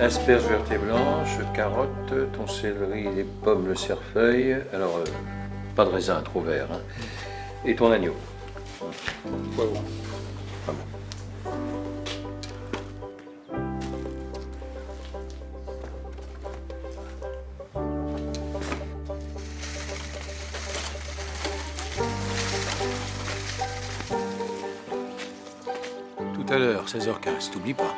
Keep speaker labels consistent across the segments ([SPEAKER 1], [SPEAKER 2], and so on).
[SPEAKER 1] Asperges vertes et blanches, carottes, ton céleri, les pommes, le cerfeuil. Alors, pas de raisin trop vert. Hein. Et ton agneau.
[SPEAKER 2] Poivron.
[SPEAKER 1] Ah bon.
[SPEAKER 2] Tout à l'heure, 16h15, t'oublies pas.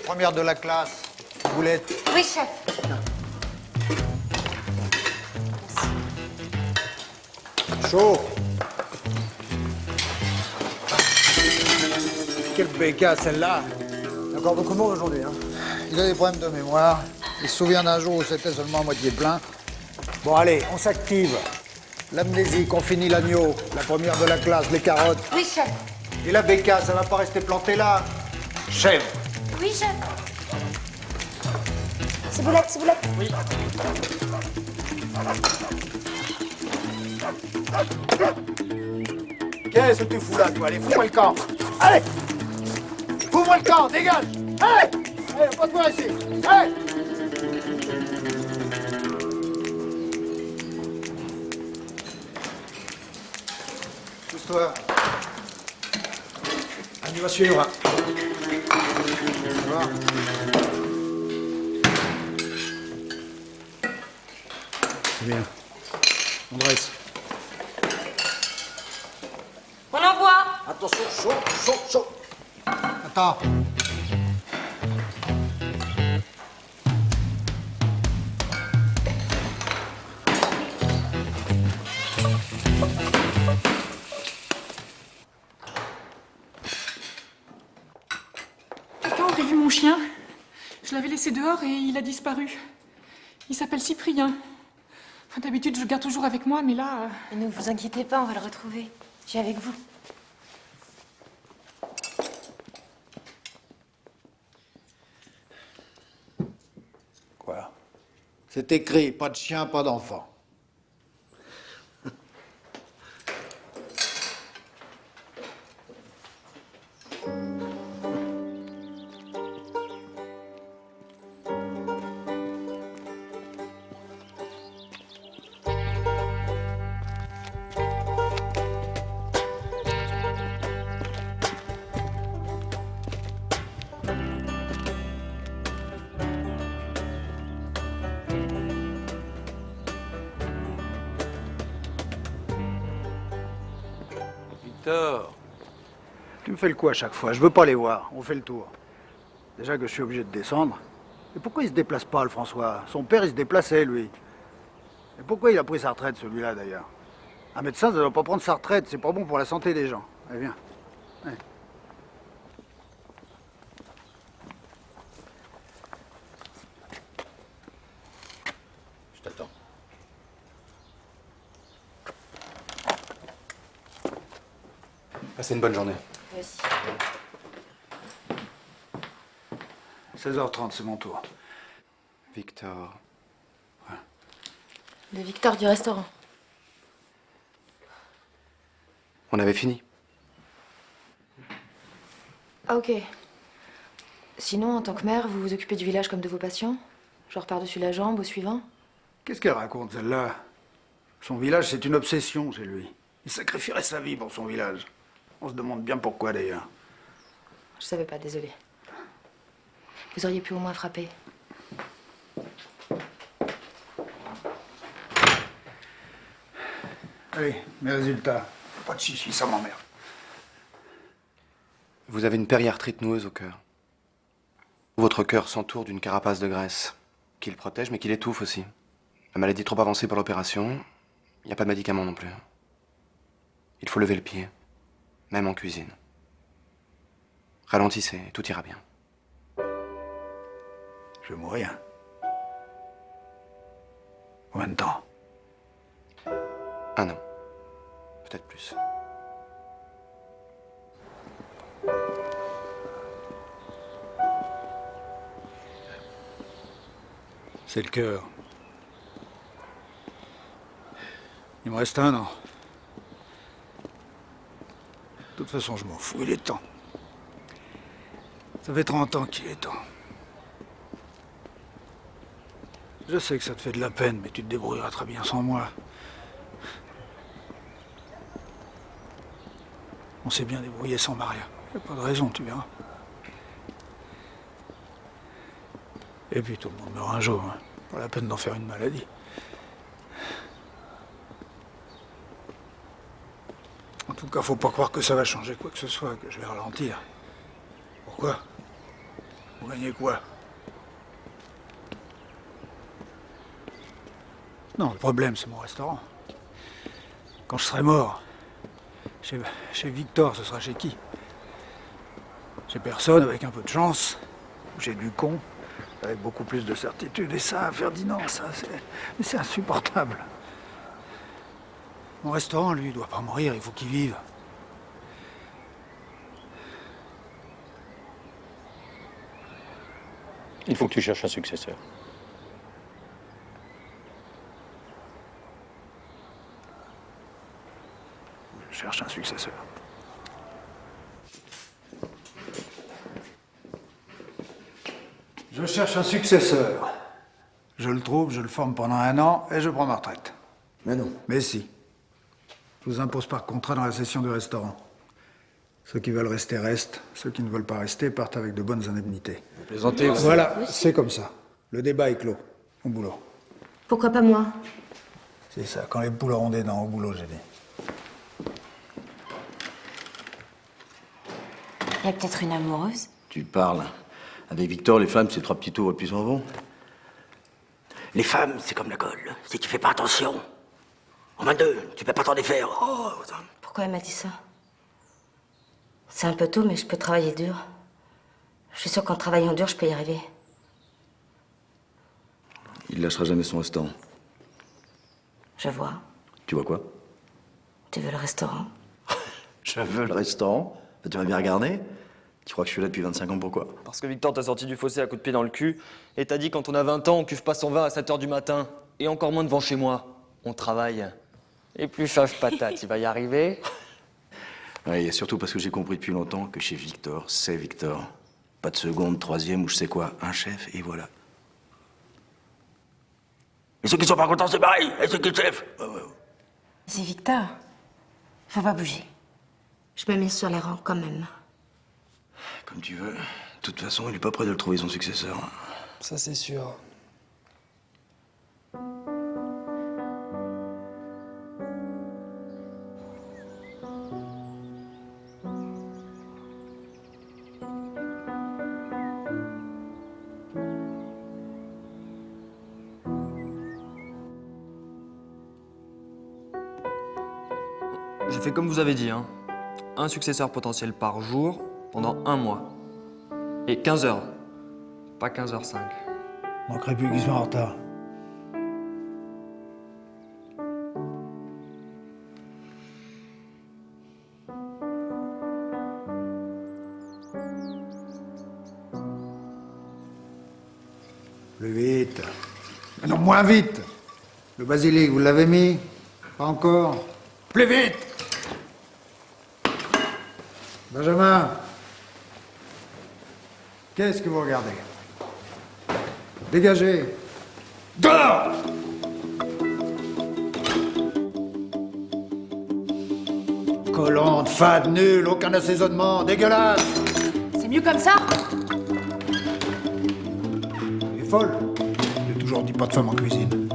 [SPEAKER 3] Première de la classe, Boulette.
[SPEAKER 4] Oui, chef.
[SPEAKER 3] Chaud. Quel béca, celle-là. Il y a encore beaucoup de monde aujourd'hui. Hein. Il a des problèmes de mémoire. Il se souvient d'un jour où c'était seulement à moitié plein. Bon, allez, on s'active. L'amnésique, on finit l'agneau. La première de la classe, les carottes.
[SPEAKER 4] Oui, chef.
[SPEAKER 3] Et la béca, ça va pas rester planté là. Chèvre.
[SPEAKER 4] Oui, chef. C'est Boulette, c'est Boulette. Oui.
[SPEAKER 3] Qu'est-ce que tu fous là, toi? Allez, fous-moi le camp. Allez. Fous-moi le camp, dégage. Allez. Allez, pas de voir ici. Allez. Pousse-toi. On y va suivre. Ça va?
[SPEAKER 2] C'est bien. On dresse.
[SPEAKER 4] On envoie.
[SPEAKER 3] Attention, chaud, chaud, chaud. Attends.
[SPEAKER 5] Quelqu'un aurait vu mon chien? Je l'avais laissé dehors et il a disparu. Il s'appelle Cyprien. Enfin, d'habitude, je le garde toujours avec moi, mais là...
[SPEAKER 4] Mais ne vous inquiétez pas, on va le retrouver. J'ai avec vous.
[SPEAKER 3] Quoi? C'est écrit, pas de chien, pas d'enfant.
[SPEAKER 2] Victor.
[SPEAKER 3] Tu me fais le coup à chaque fois? Je veux pas les voir. On fait le tour. Déjà que je suis obligé de descendre. Et pourquoi il se déplace pas, le François? Son père, il se déplaçait, lui. Et pourquoi il a pris sa retraite, celui-là, d'ailleurs? Un médecin, ça doit pas prendre sa retraite. C'est pas bon pour la santé des gens. Allez, viens. Allez.
[SPEAKER 1] Je t'attends.
[SPEAKER 6] Passez une bonne journée.
[SPEAKER 4] Moi aussi.
[SPEAKER 3] 16h30, c'est mon tour.
[SPEAKER 6] Victor.
[SPEAKER 4] Le Victor du restaurant.
[SPEAKER 6] On avait fini.
[SPEAKER 4] Ah, ok. Sinon, en tant que mère, vous vous occupez du village comme de vos patients? Genre par-dessus la jambe, au suivant?
[SPEAKER 3] Qu'est-ce qu'elle raconte, celle-là? Son village, c'est une obsession chez lui. Il sacrifierait sa vie pour son village. On se demande bien pourquoi, d'ailleurs.
[SPEAKER 4] Je savais pas, désolée. Vous auriez pu au moins frapper.
[SPEAKER 3] Allez, mes résultats. Pas de chichi, ça m'emmerde.
[SPEAKER 6] Vous avez une périarthrite noueuse au cœur. Votre cœur s'entoure d'une carapace de graisse qui le protège, mais qui l'étouffe aussi. La maladie est trop avancée pour l'opération. Il n'y a pas de médicaments non plus. Il faut lever le pied, même en cuisine. Ralentissez, tout ira bien.
[SPEAKER 3] Je vais mourir. Combien de temps?
[SPEAKER 6] 1 an. Peut-être plus.
[SPEAKER 2] C'est le cœur. Il me reste 1 an. De toute façon, je m'en fous, il est temps. Ça fait 30 ans qu'il est temps. Je sais que ça te fait de la peine, mais tu te débrouilleras très bien sans moi. On s'est bien débrouillé sans Maria. Y a pas de raison, tu verras. Et puis tout le monde meurt un jour, hein. Pas la peine d'en faire une maladie. En tout cas, faut pas croire que ça va changer quoi que ce soit, que je vais ralentir. Pourquoi? Vous gagnez quoi? Non, le problème, c'est mon restaurant. Quand je serai mort, chez Victor, ce sera chez qui? Chez personne, avec un peu de chance. Ou chez Ducon, avec beaucoup plus de certitude. Et ça, Ferdinand, c'est insupportable. Mon restaurant, lui, il doit pas mourir, il faut qu'il vive.
[SPEAKER 1] Il faut que tu cherches un successeur.
[SPEAKER 2] Je cherche un successeur. Je cherche un successeur. Je le trouve, je le forme pendant 1 an et je prends ma retraite.
[SPEAKER 7] Mais non.
[SPEAKER 2] Mais si. Je vous impose par contrat dans la session du restaurant. Ceux qui veulent rester restent, ceux qui ne veulent pas rester partent avec de bonnes indemnités.
[SPEAKER 7] Vous plaisantez, vous.
[SPEAKER 2] Voilà, c'est comme ça. Le débat est clos. Au boulot.
[SPEAKER 4] Pourquoi pas moi?
[SPEAKER 2] C'est ça, quand les poules auront des dents, au boulot, j'ai dit.
[SPEAKER 8] Il y a peut-être une amoureuse.
[SPEAKER 7] Tu parles. Avec Victor, les femmes, c'est 3 petits tours et puis s'en vont. Les femmes, c'est comme la colle. Si tu fais pas attention, en main 2, tu peux pas t'en défaire. Oh,
[SPEAKER 8] Pourquoi elle m'a dit ça? C'est un peu tôt, mais je peux travailler dur. Je suis sûre qu'en travaillant dur, je peux y arriver.
[SPEAKER 7] il lâchera jamais son restaurant.
[SPEAKER 8] Je vois.
[SPEAKER 7] Tu vois quoi?
[SPEAKER 8] Tu veux le restaurant?
[SPEAKER 7] Je veux le restaurant. Tu m'as bien regardé? Tu crois que je suis là depuis 25 ans, pourquoi?
[SPEAKER 9] Parce que Victor t'a sorti du fossé à coups de pied dans le cul et t'a dit quand on a 20 ans, on cuve pas son vin à 7h du matin. Et encore moins devant chez moi. On travaille. Et plus chauve patate, il va y arriver.
[SPEAKER 7] Ouais, et surtout parce que j'ai compris depuis longtemps que chez Victor, c'est Victor. Pas de seconde, troisième ou je sais quoi. Un chef et voilà. Et ceux qui sont pas contents, c'est pareil. Et ceux qui sont chefs.
[SPEAKER 8] C'est Victor. Faut pas bouger. Je me mets sur les rangs quand même.
[SPEAKER 7] Comme tu veux. De toute façon, il est pas prêt de le trouver son successeur.
[SPEAKER 9] Ça, c'est sûr. J'ai fait comme vous avez dit, hein. Un successeur potentiel par jour pendant 1 mois. Et 15 heures. Pas 15h05.
[SPEAKER 2] Manquerait plus qu'ils soient en retard. Plus vite. Mais non, moins vite. Le basilic, vous l'avez mis? Pas encore? Plus vite! Benjamin, qu'est-ce que vous regardez? Dégagez! Dehors! Collante, fade, nul, aucun assaisonnement, dégueulasse!
[SPEAKER 4] C'est mieux comme ça?
[SPEAKER 2] Elle est folle. J'ai toujours dit pas de femme en cuisine.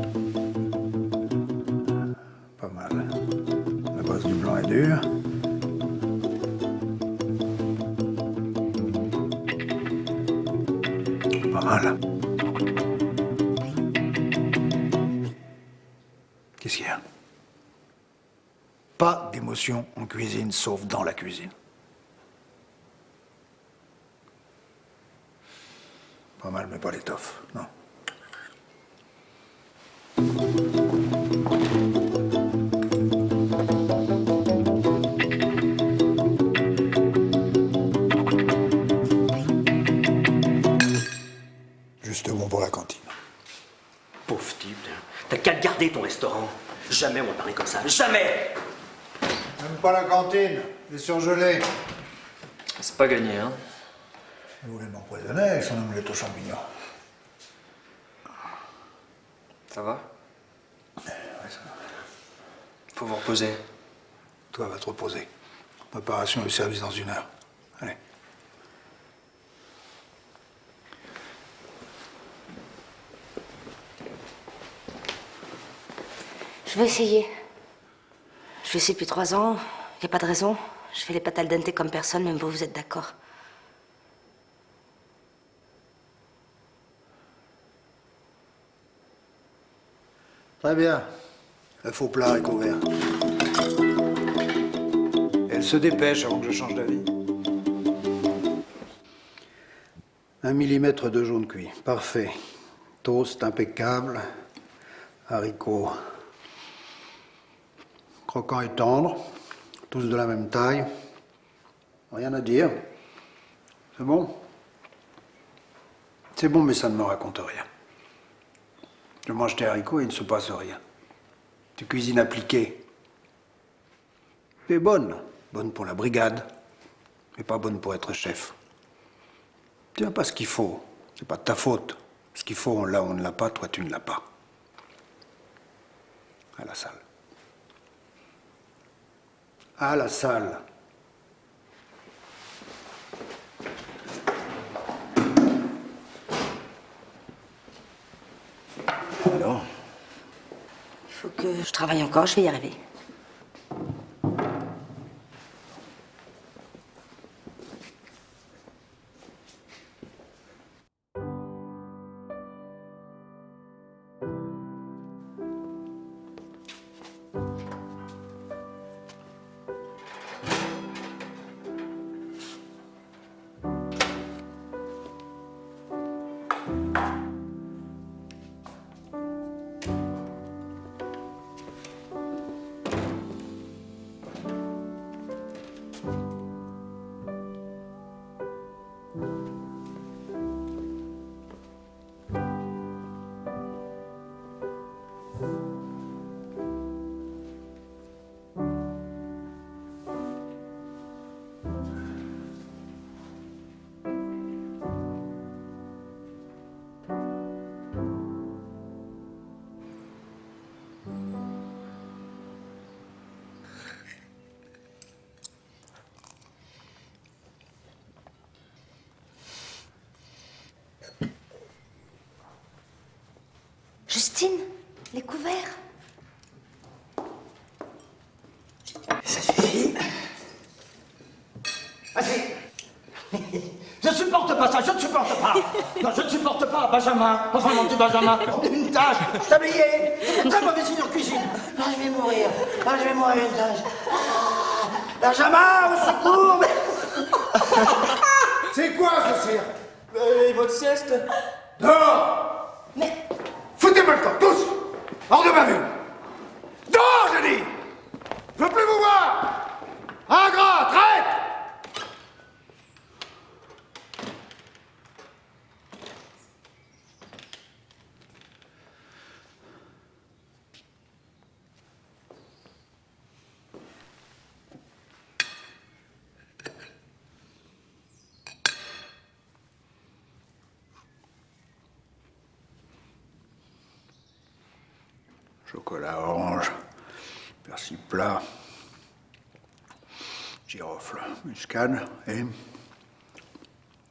[SPEAKER 2] Pas mal. La base du blanc est dure. Pas mal. Qu'est-ce qu'il y a? Pas d'émotion en cuisine, sauf dans la cuisine. Pas mal, mais pas l'étoffe, non.
[SPEAKER 7] Jamais on parie comme ça, jamais!
[SPEAKER 3] Même pas la cantine, les surgelés.
[SPEAKER 9] C'est pas gagné, hein.
[SPEAKER 3] Vous voulez m'empoisonner avec son omelette aux champignons.
[SPEAKER 9] Ça va?
[SPEAKER 3] Ouais, ça va.
[SPEAKER 9] Faut vous reposer.
[SPEAKER 3] Toi, va te reposer. Préparation du service dans 1 heure. Allez.
[SPEAKER 8] Je vais essayer. Je fais ici depuis 3 ans. Y a pas de raison. Je fais les pâtes al dente comme personne, même vous êtes d'accord.
[SPEAKER 3] Très bien. Le faux plat est couvert. Elle se dépêche avant que je change d'avis. 1 millimètre de jaune cuit. Parfait. Toast impeccable. Haricots croquants et tendres. Tous de la même taille. Rien à dire. C'est bon? C'est bon, mais ça ne me raconte rien. Je mange tes haricots et il ne se passe rien. Tu cuisines appliquée. Tu es bonne. Bonne pour la brigade, mais pas bonne pour être chef. Tu n'as pas ce qu'il faut. C'est pas de ta faute. Ce qu'il faut, on l'a, on ne l'a pas. Toi, tu ne l'as pas. À la salle. À la salle.
[SPEAKER 7] Alors?
[SPEAKER 8] Il faut que je travaille encore, je vais y arriver. Justine, les couverts.
[SPEAKER 7] Ça suffit. Vas-y. Je ne supporte pas ça, je ne supporte pas. Non, je ne supporte pas, Benjamin. Enfin, mon petit Benjamin. Une tâche, je t'ai oublié. C'est très mauvais signe en cuisine. Ah, je vais mourir. Ah, je vais mourir une tâche. Ah, Benjamin, au secours.
[SPEAKER 3] C'est quoi ce cirque?
[SPEAKER 9] Et votre sieste?
[SPEAKER 3] Dehors!
[SPEAKER 8] Mais
[SPEAKER 3] Foutez-moi le camp, tous! Hors de ma vue! Dehors, je dis! Je veux plus vous voir! Ingrat, traite! Chocolat orange, persil plat, girofle, muscade et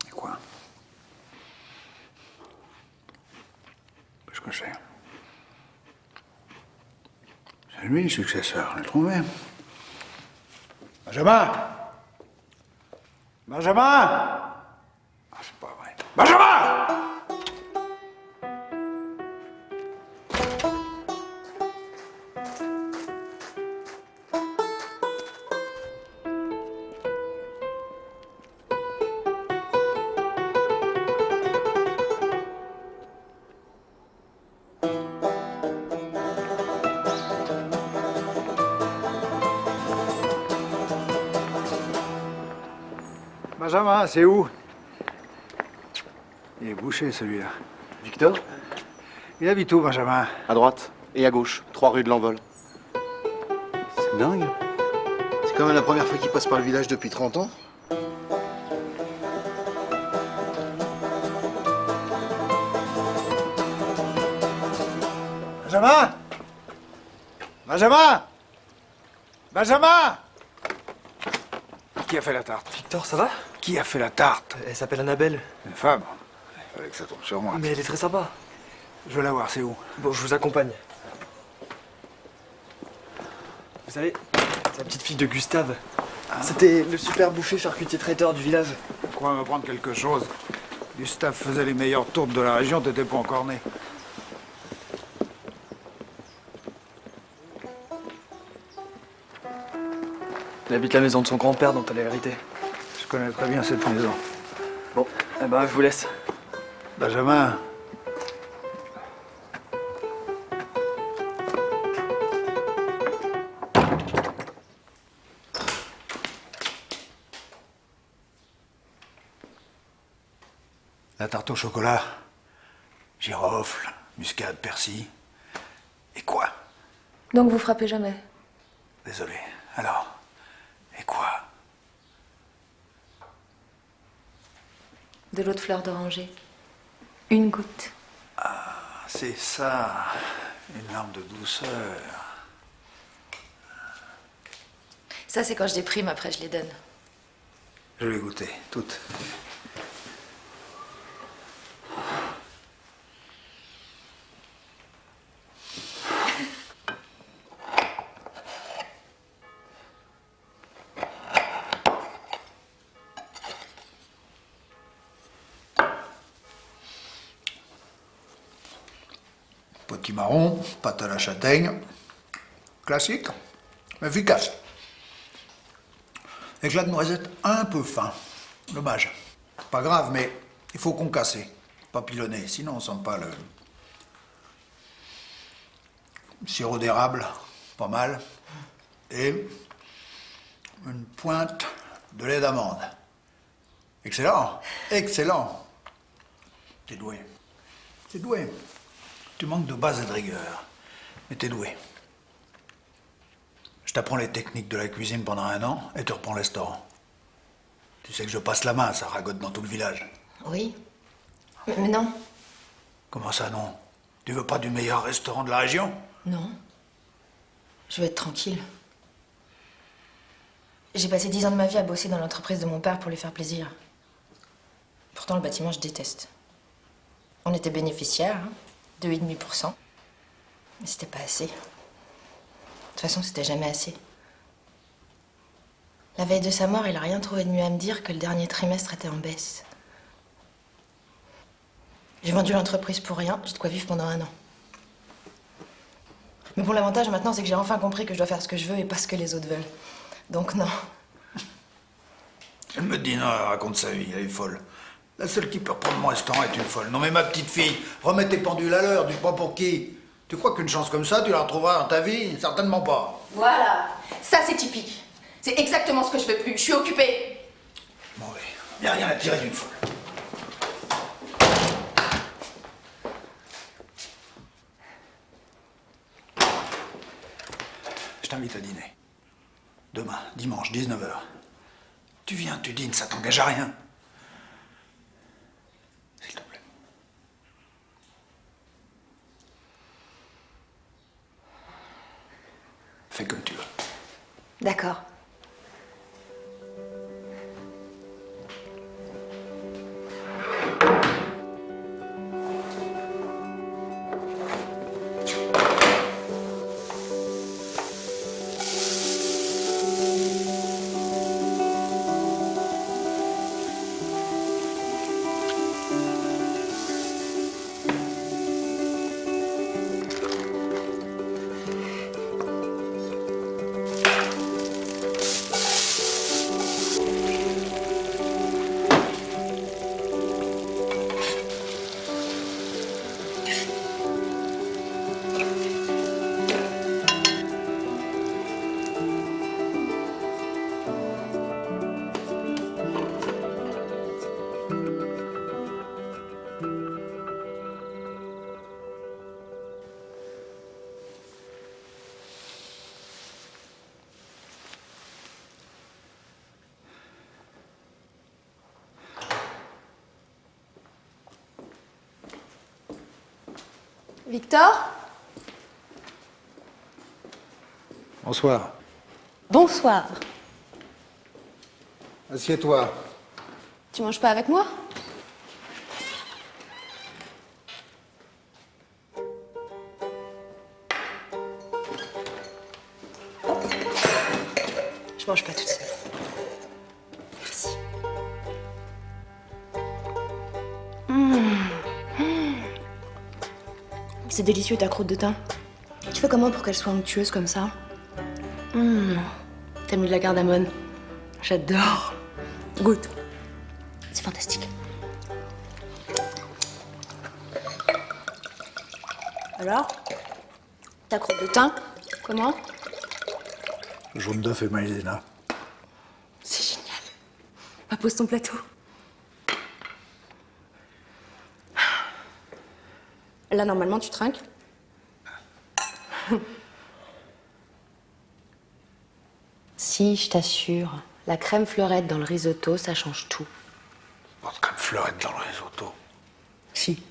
[SPEAKER 3] quoi? Qu'est-ce que c'est? C'est lui le successeur, on l'a trouvé. Benjamin! Benjamin! Ah, c'est pas vrai. Benjamin! Benjamin, c'est où? Il est bouché, celui-là.
[SPEAKER 6] Victor?
[SPEAKER 3] Il habite où, Benjamin?
[SPEAKER 6] À droite et à gauche, 3 rue de l'Envol. C'est dingue. C'est quand même la première fois qu'il passe par le village depuis 30 ans.
[SPEAKER 3] Benjamin! Benjamin! Benjamin! Qui a fait la tarte?
[SPEAKER 9] Victor, ça va?
[SPEAKER 3] Qui a fait la tarte?
[SPEAKER 9] Elle s'appelle Annabelle.
[SPEAKER 3] Une femme. Il fallait que ça tombe sur moi.
[SPEAKER 9] Mais elle est très sympa.
[SPEAKER 3] Je veux la voir, c'est où?
[SPEAKER 9] Bon, je vous accompagne. Vous savez, c'est la petite fille de Gustave. C'était le super boucher charcutier traiteur du village.
[SPEAKER 3] Pourquoi me prendre quelque chose? Gustave faisait les meilleures tourtes de la région, t'étais pas encore né.
[SPEAKER 9] Elle habite la maison de son grand-père dont elle a hérité.
[SPEAKER 3] Je connais très bien cette maison.
[SPEAKER 9] Bon, eh ben, je vous laisse.
[SPEAKER 3] Benjamin, la tarte au chocolat, girofle, muscade, persil. Et quoi?
[SPEAKER 4] Donc vous frappez jamais?
[SPEAKER 3] Désolé. Alors, et quoi?
[SPEAKER 4] De l'eau de fleur d'oranger. Une goutte.
[SPEAKER 3] Ah, c'est ça. Une larme de douceur.
[SPEAKER 4] Ça, c'est quand je déprime, après je les donne.
[SPEAKER 3] Je l'ai goûté, toutes. Petit marron, pâte à la châtaigne. Classique, mais efficace. Éclat de noisette un peu fin. Dommage. Pas grave, mais il faut concasser. Papillonner, sinon on sent pas le... Sirop d'érable, pas mal. Et une pointe de lait d'amande. Excellent, excellent. T'es doué. T'es doué. Tu manques de base et de rigueur, mais t'es doué. Je t'apprends les techniques de la cuisine pendant 1 an et tu reprends le restaurant. Tu sais que je passe la main, ça ragote dans tout le village.
[SPEAKER 4] Oui. Mais non.
[SPEAKER 3] Comment ça, non? Tu veux pas du meilleur restaurant de la région?
[SPEAKER 4] Non. Je veux être tranquille. J'ai passé 10 ans de ma vie à bosser dans l'entreprise de mon père pour lui faire plaisir. Pourtant, le bâtiment, je déteste. On était bénéficiaires, hein, 2,5%. Mais c'était pas assez. De toute façon, c'était jamais assez. La veille de sa mort, il a rien trouvé de mieux à me dire que le dernier trimestre était en baisse. J'ai vendu l'entreprise pour rien, j'ai de quoi vivre pendant 1 an. Mais bon, l'avantage maintenant, c'est que j'ai enfin compris que je dois faire ce que je veux et pas ce que les autres veulent. Donc non.
[SPEAKER 3] Elle me dit non, elle raconte sa vie, elle est folle. La seule qui peut reprendre mon restaurant est une folle. Non mais ma petite fille, remets tes pendules à l'heure, tu te prends pour qui? Tu crois qu'une chance comme ça, tu la retrouveras dans ta vie? Certainement pas.
[SPEAKER 4] Voilà, ça c'est typique. C'est exactement ce que je veux plus. Je suis occupée.
[SPEAKER 3] Bon, oui, y a rien à tirer d'une folle. Je t'invite à dîner. Demain, dimanche, 19h. Tu viens, tu dînes, ça t'engage à rien. S'il te plaît. Fais comme tu veux.
[SPEAKER 4] D'accord.
[SPEAKER 10] Victor?
[SPEAKER 3] Bonsoir.
[SPEAKER 10] Bonsoir.
[SPEAKER 3] Assieds-toi.
[SPEAKER 10] Tu manges pas avec moi? Je mange pas toute seule. Merci. C'est délicieux ta croûte de thym. Tu fais comment pour qu'elle soit onctueuse comme ça? T'as mis de la cardamone. J'adore. Goûte. C'est fantastique. Alors? Ta croûte de thym? Comment?
[SPEAKER 3] Jaune d'œuf et maïzena.
[SPEAKER 10] C'est génial. Va, pose ton plateau. Là, normalement, tu trinques. Si, je t'assure. La crème fleurette dans le risotto, ça change tout.
[SPEAKER 3] Pas de crème fleurette dans le risotto.
[SPEAKER 10] Si,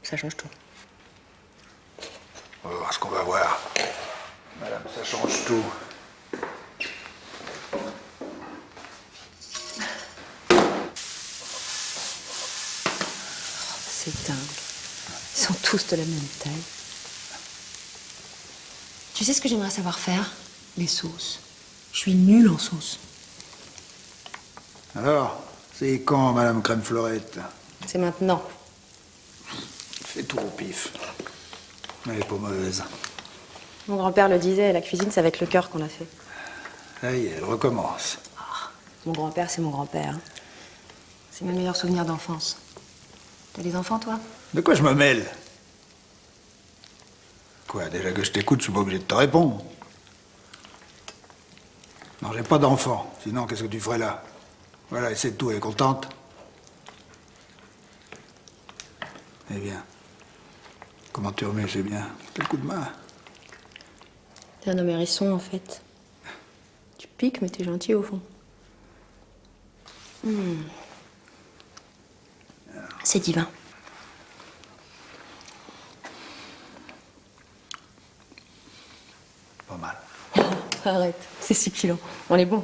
[SPEAKER 10] ça change tout.
[SPEAKER 3] On va voir ce qu'on va voir. Madame, ça change tout.
[SPEAKER 10] C'est dingue. Ils sont tous de la même taille. Tu sais ce que j'aimerais savoir faire? Les sauces. Je suis nulle en sauce.
[SPEAKER 3] Alors, c'est quand, Madame Crème Fleurette?
[SPEAKER 10] C'est maintenant.
[SPEAKER 3] Fais tout au pif. Elle est pas mauvaise.
[SPEAKER 10] Mon grand-père le disait, la cuisine, c'est avec le cœur qu'on l'a fait.
[SPEAKER 3] Ça y est, elle recommence.
[SPEAKER 10] Mon grand-père, c'est mon grand-père. Hein. C'est mes meilleurs souvenirs d'enfance. T'as des enfants, toi?
[SPEAKER 3] De quoi je me mêle? Quoi, déjà que je t'écoute, je suis pas obligé de te répondre. Non, j'ai pas d'enfant. Sinon, qu'est-ce que tu ferais là? Voilà, et c'est tout, elle est contente? Eh bien, comment tu remets, c'est bien. Quel coup de main?
[SPEAKER 10] T'es un homme hérisson, en fait. Tu piques, mais t'es gentil, au fond. C'est divin.
[SPEAKER 3] Pas mal.
[SPEAKER 10] Arrête, c'est 6 kilos. On est bon.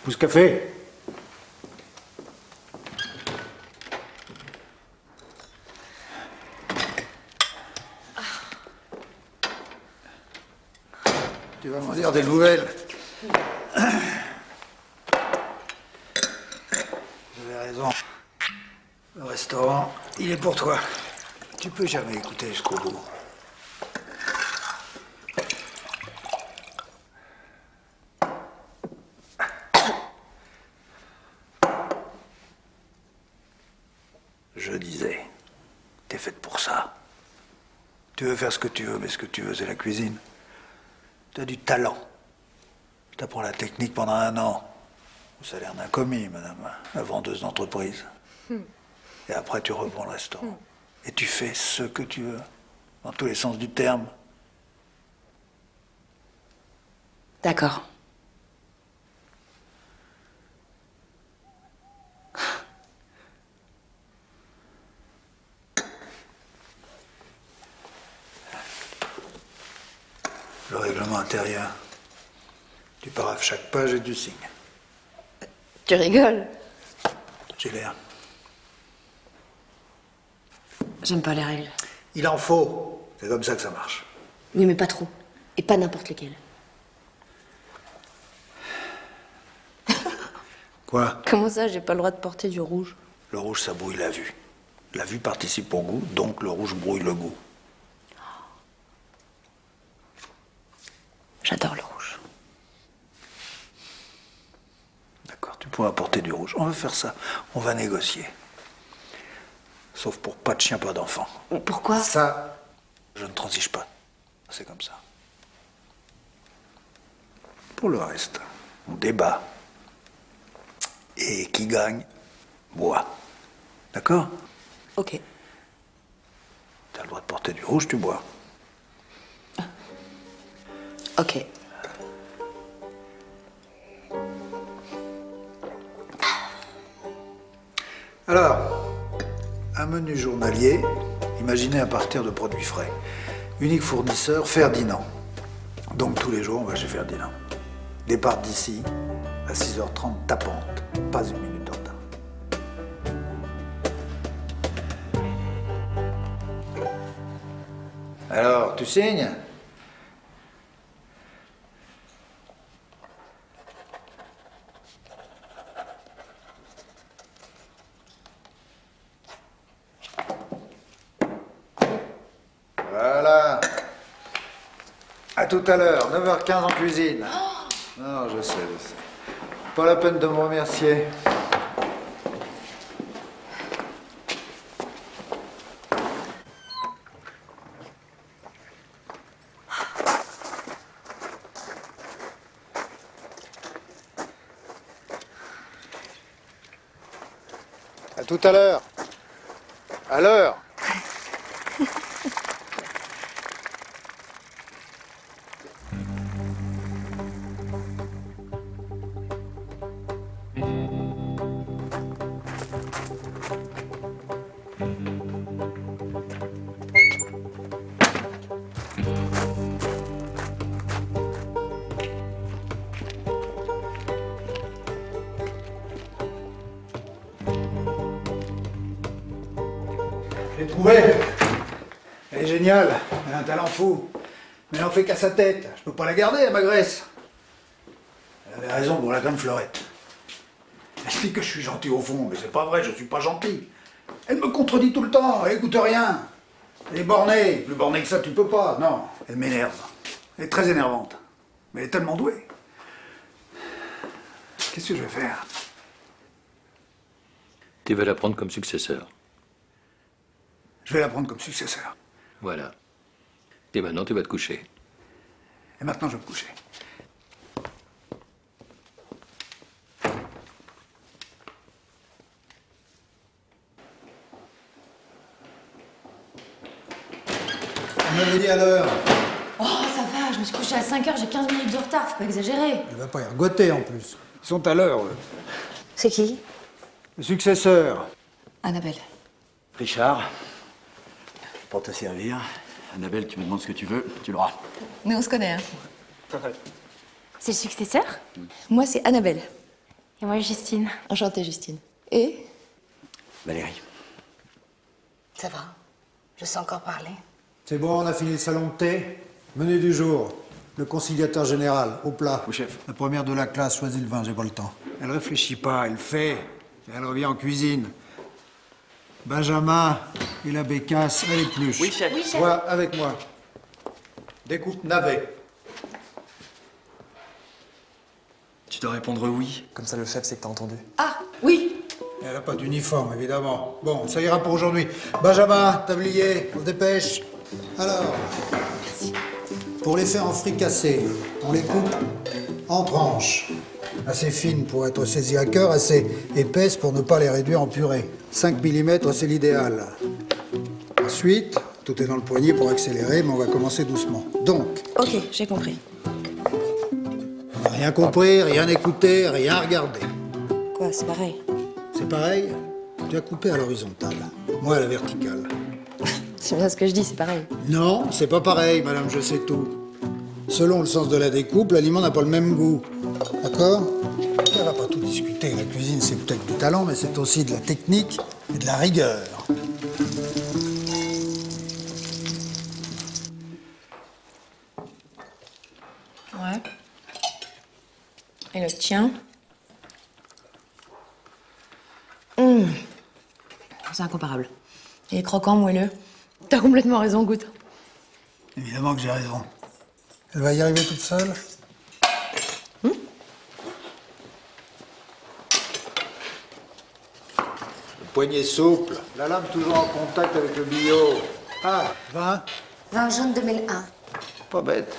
[SPEAKER 3] Pousse café. Tu vas m'en dire des nouvelles. J'avais raison. Le restaurant, il est pour toi. Tu peux jamais écouter jusqu'au bout. Je disais, t'es faite pour ça. Tu veux faire ce que tu veux, mais ce que tu veux, c'est la cuisine. T'as du talent. Je t'apprends la technique pendant 1 an. Au salaire d'un commis, madame, la vendeuse d'entreprise. Et après, tu reprends le restaurant. Et tu fais ce que tu veux, dans tous les sens du terme.
[SPEAKER 10] D'accord.
[SPEAKER 3] Le règlement intérieur. Tu paraphes chaque page et tu signes.
[SPEAKER 10] Tu rigoles?
[SPEAKER 3] J'ai l'air.
[SPEAKER 10] J'aime pas les règles.
[SPEAKER 3] Il en faut. C'est comme ça que ça marche.
[SPEAKER 10] Oui, mais pas trop. Et pas n'importe lesquelles.
[SPEAKER 3] Quoi?
[SPEAKER 10] Comment ça, j'ai pas le droit de porter du rouge?
[SPEAKER 3] Le rouge, ça brouille la vue. La vue participe au goût, donc le rouge brouille le goût.
[SPEAKER 10] J'adore le rouge.
[SPEAKER 3] D'accord, tu pourras porter du rouge. On va faire ça. On va négocier. Sauf pour pas de chien, pas d'enfant.
[SPEAKER 10] Pourquoi?
[SPEAKER 3] Ça, je ne transige pas. C'est comme ça. Pour le reste, on débat. Et qui gagne, boit. D'accord?
[SPEAKER 10] Ok.
[SPEAKER 3] T'as le droit de porter du rouge, tu bois.
[SPEAKER 10] Ok.
[SPEAKER 3] Alors, un menu journalier Imaginez à partir de produits frais. Unique fournisseur, Ferdinand. Donc tous les jours, on va chez Ferdinand. Départ d'ici, à 6h30, tapante. Pas une minute de retard. Alors, tu signes ? Voilà. À tout à l'heure, 9h15 en cuisine. Non, je sais. Pas la peine de me remercier. À tout à l'heure. À l'heure. Je l'ai trouvée. Elle est géniale. Elle a un talent fou. Mais elle en fait qu'à sa tête. Je peux pas la garder, elle m'agresse. Elle avait raison pour la grande Fleurette. Elle se dit que je suis gentil au fond, mais c'est pas vrai, je suis pas gentil. Elle me contredit tout le temps, elle écoute rien. Elle est bornée. Plus bornée que ça, tu peux pas. Non, elle m'énerve. Elle est très énervante. Mais elle est tellement douée. Qu'est-ce que je vais faire?
[SPEAKER 1] Tu vas la prendre comme successeur.
[SPEAKER 3] Je vais la prendre comme successeur.
[SPEAKER 1] Voilà. Et maintenant, tu vas te coucher.
[SPEAKER 3] Et maintenant, je vais me coucher. On m'avait dit à l'heure.
[SPEAKER 10] Oh, ça va, je me suis couchée à 5h, j'ai 15 minutes de retard, faut pas exagérer.
[SPEAKER 3] Il va pas y regoter en plus. Ils sont à l'heure, eux.
[SPEAKER 10] C'est qui?
[SPEAKER 3] Le successeur.
[SPEAKER 10] Annabelle.
[SPEAKER 7] Richard, pour te servir, Annabelle, tu me demandes ce que tu veux, tu l'auras.
[SPEAKER 10] Mais on se connaît, hein. C'est le successeur? Moi, c'est Annabelle.
[SPEAKER 11] Et moi, Justine.
[SPEAKER 10] Enchantée, Justine. Et?
[SPEAKER 7] Valérie.
[SPEAKER 8] Ça va. Je sais encore parler.
[SPEAKER 3] C'est bon, on a fini le salon de thé. Menu du jour. Le conciliateur général, au plat.
[SPEAKER 7] Au chef.
[SPEAKER 3] La première de la classe, choisis le vin, j'ai pas le temps. Elle réfléchit pas, elle fait. Et elle revient en cuisine. Benjamin et la bécasse, elle épluche.
[SPEAKER 9] Oui, chef.
[SPEAKER 11] Oui, chef.
[SPEAKER 3] Toi, avec moi. Découpe navet.
[SPEAKER 9] Tu dois répondre oui. Comme ça, le chef sait que t'as entendu.
[SPEAKER 10] Ah, oui.
[SPEAKER 3] Elle n'a pas d'uniforme, évidemment. Bon, ça ira pour aujourd'hui. Benjamin, tablier, on se dépêche. Alors, pour les faire en fricassé, on les coupe en tranches. Assez fines pour être saisies à cœur, assez épaisses pour ne pas les réduire en purée. 5 mm, c'est l'idéal. Ensuite, tout est dans le poignet pour accélérer, mais on va commencer doucement. Donc,
[SPEAKER 10] Ok, j'ai compris.
[SPEAKER 3] rien compris, rien écouté, rien regardé.
[SPEAKER 10] Quoi, c'est pareil?
[SPEAKER 3] C'est pareil, tu as coupé à l'horizontale, moi à la verticale.
[SPEAKER 10] C'est bien ce que je dis, c'est pareil.
[SPEAKER 3] Non, c'est pas pareil, madame, je sais tout. Selon le sens de la découpe, l'aliment n'a pas le même goût. D'accord? On va pas tout discuter. La cuisine, c'est peut-être du talent, mais c'est aussi de la technique et de la rigueur.
[SPEAKER 10] Ouais. Et le tien? C'est incomparable. Il est croquant, moelleux. T'as complètement raison, goûte.
[SPEAKER 3] Évidemment que j'ai raison. Elle va y arriver toute seule? Le poignet souple, la lame toujours en contact avec le billot. Ah, vin?
[SPEAKER 8] Vin jaune 2001.
[SPEAKER 3] Pas bête.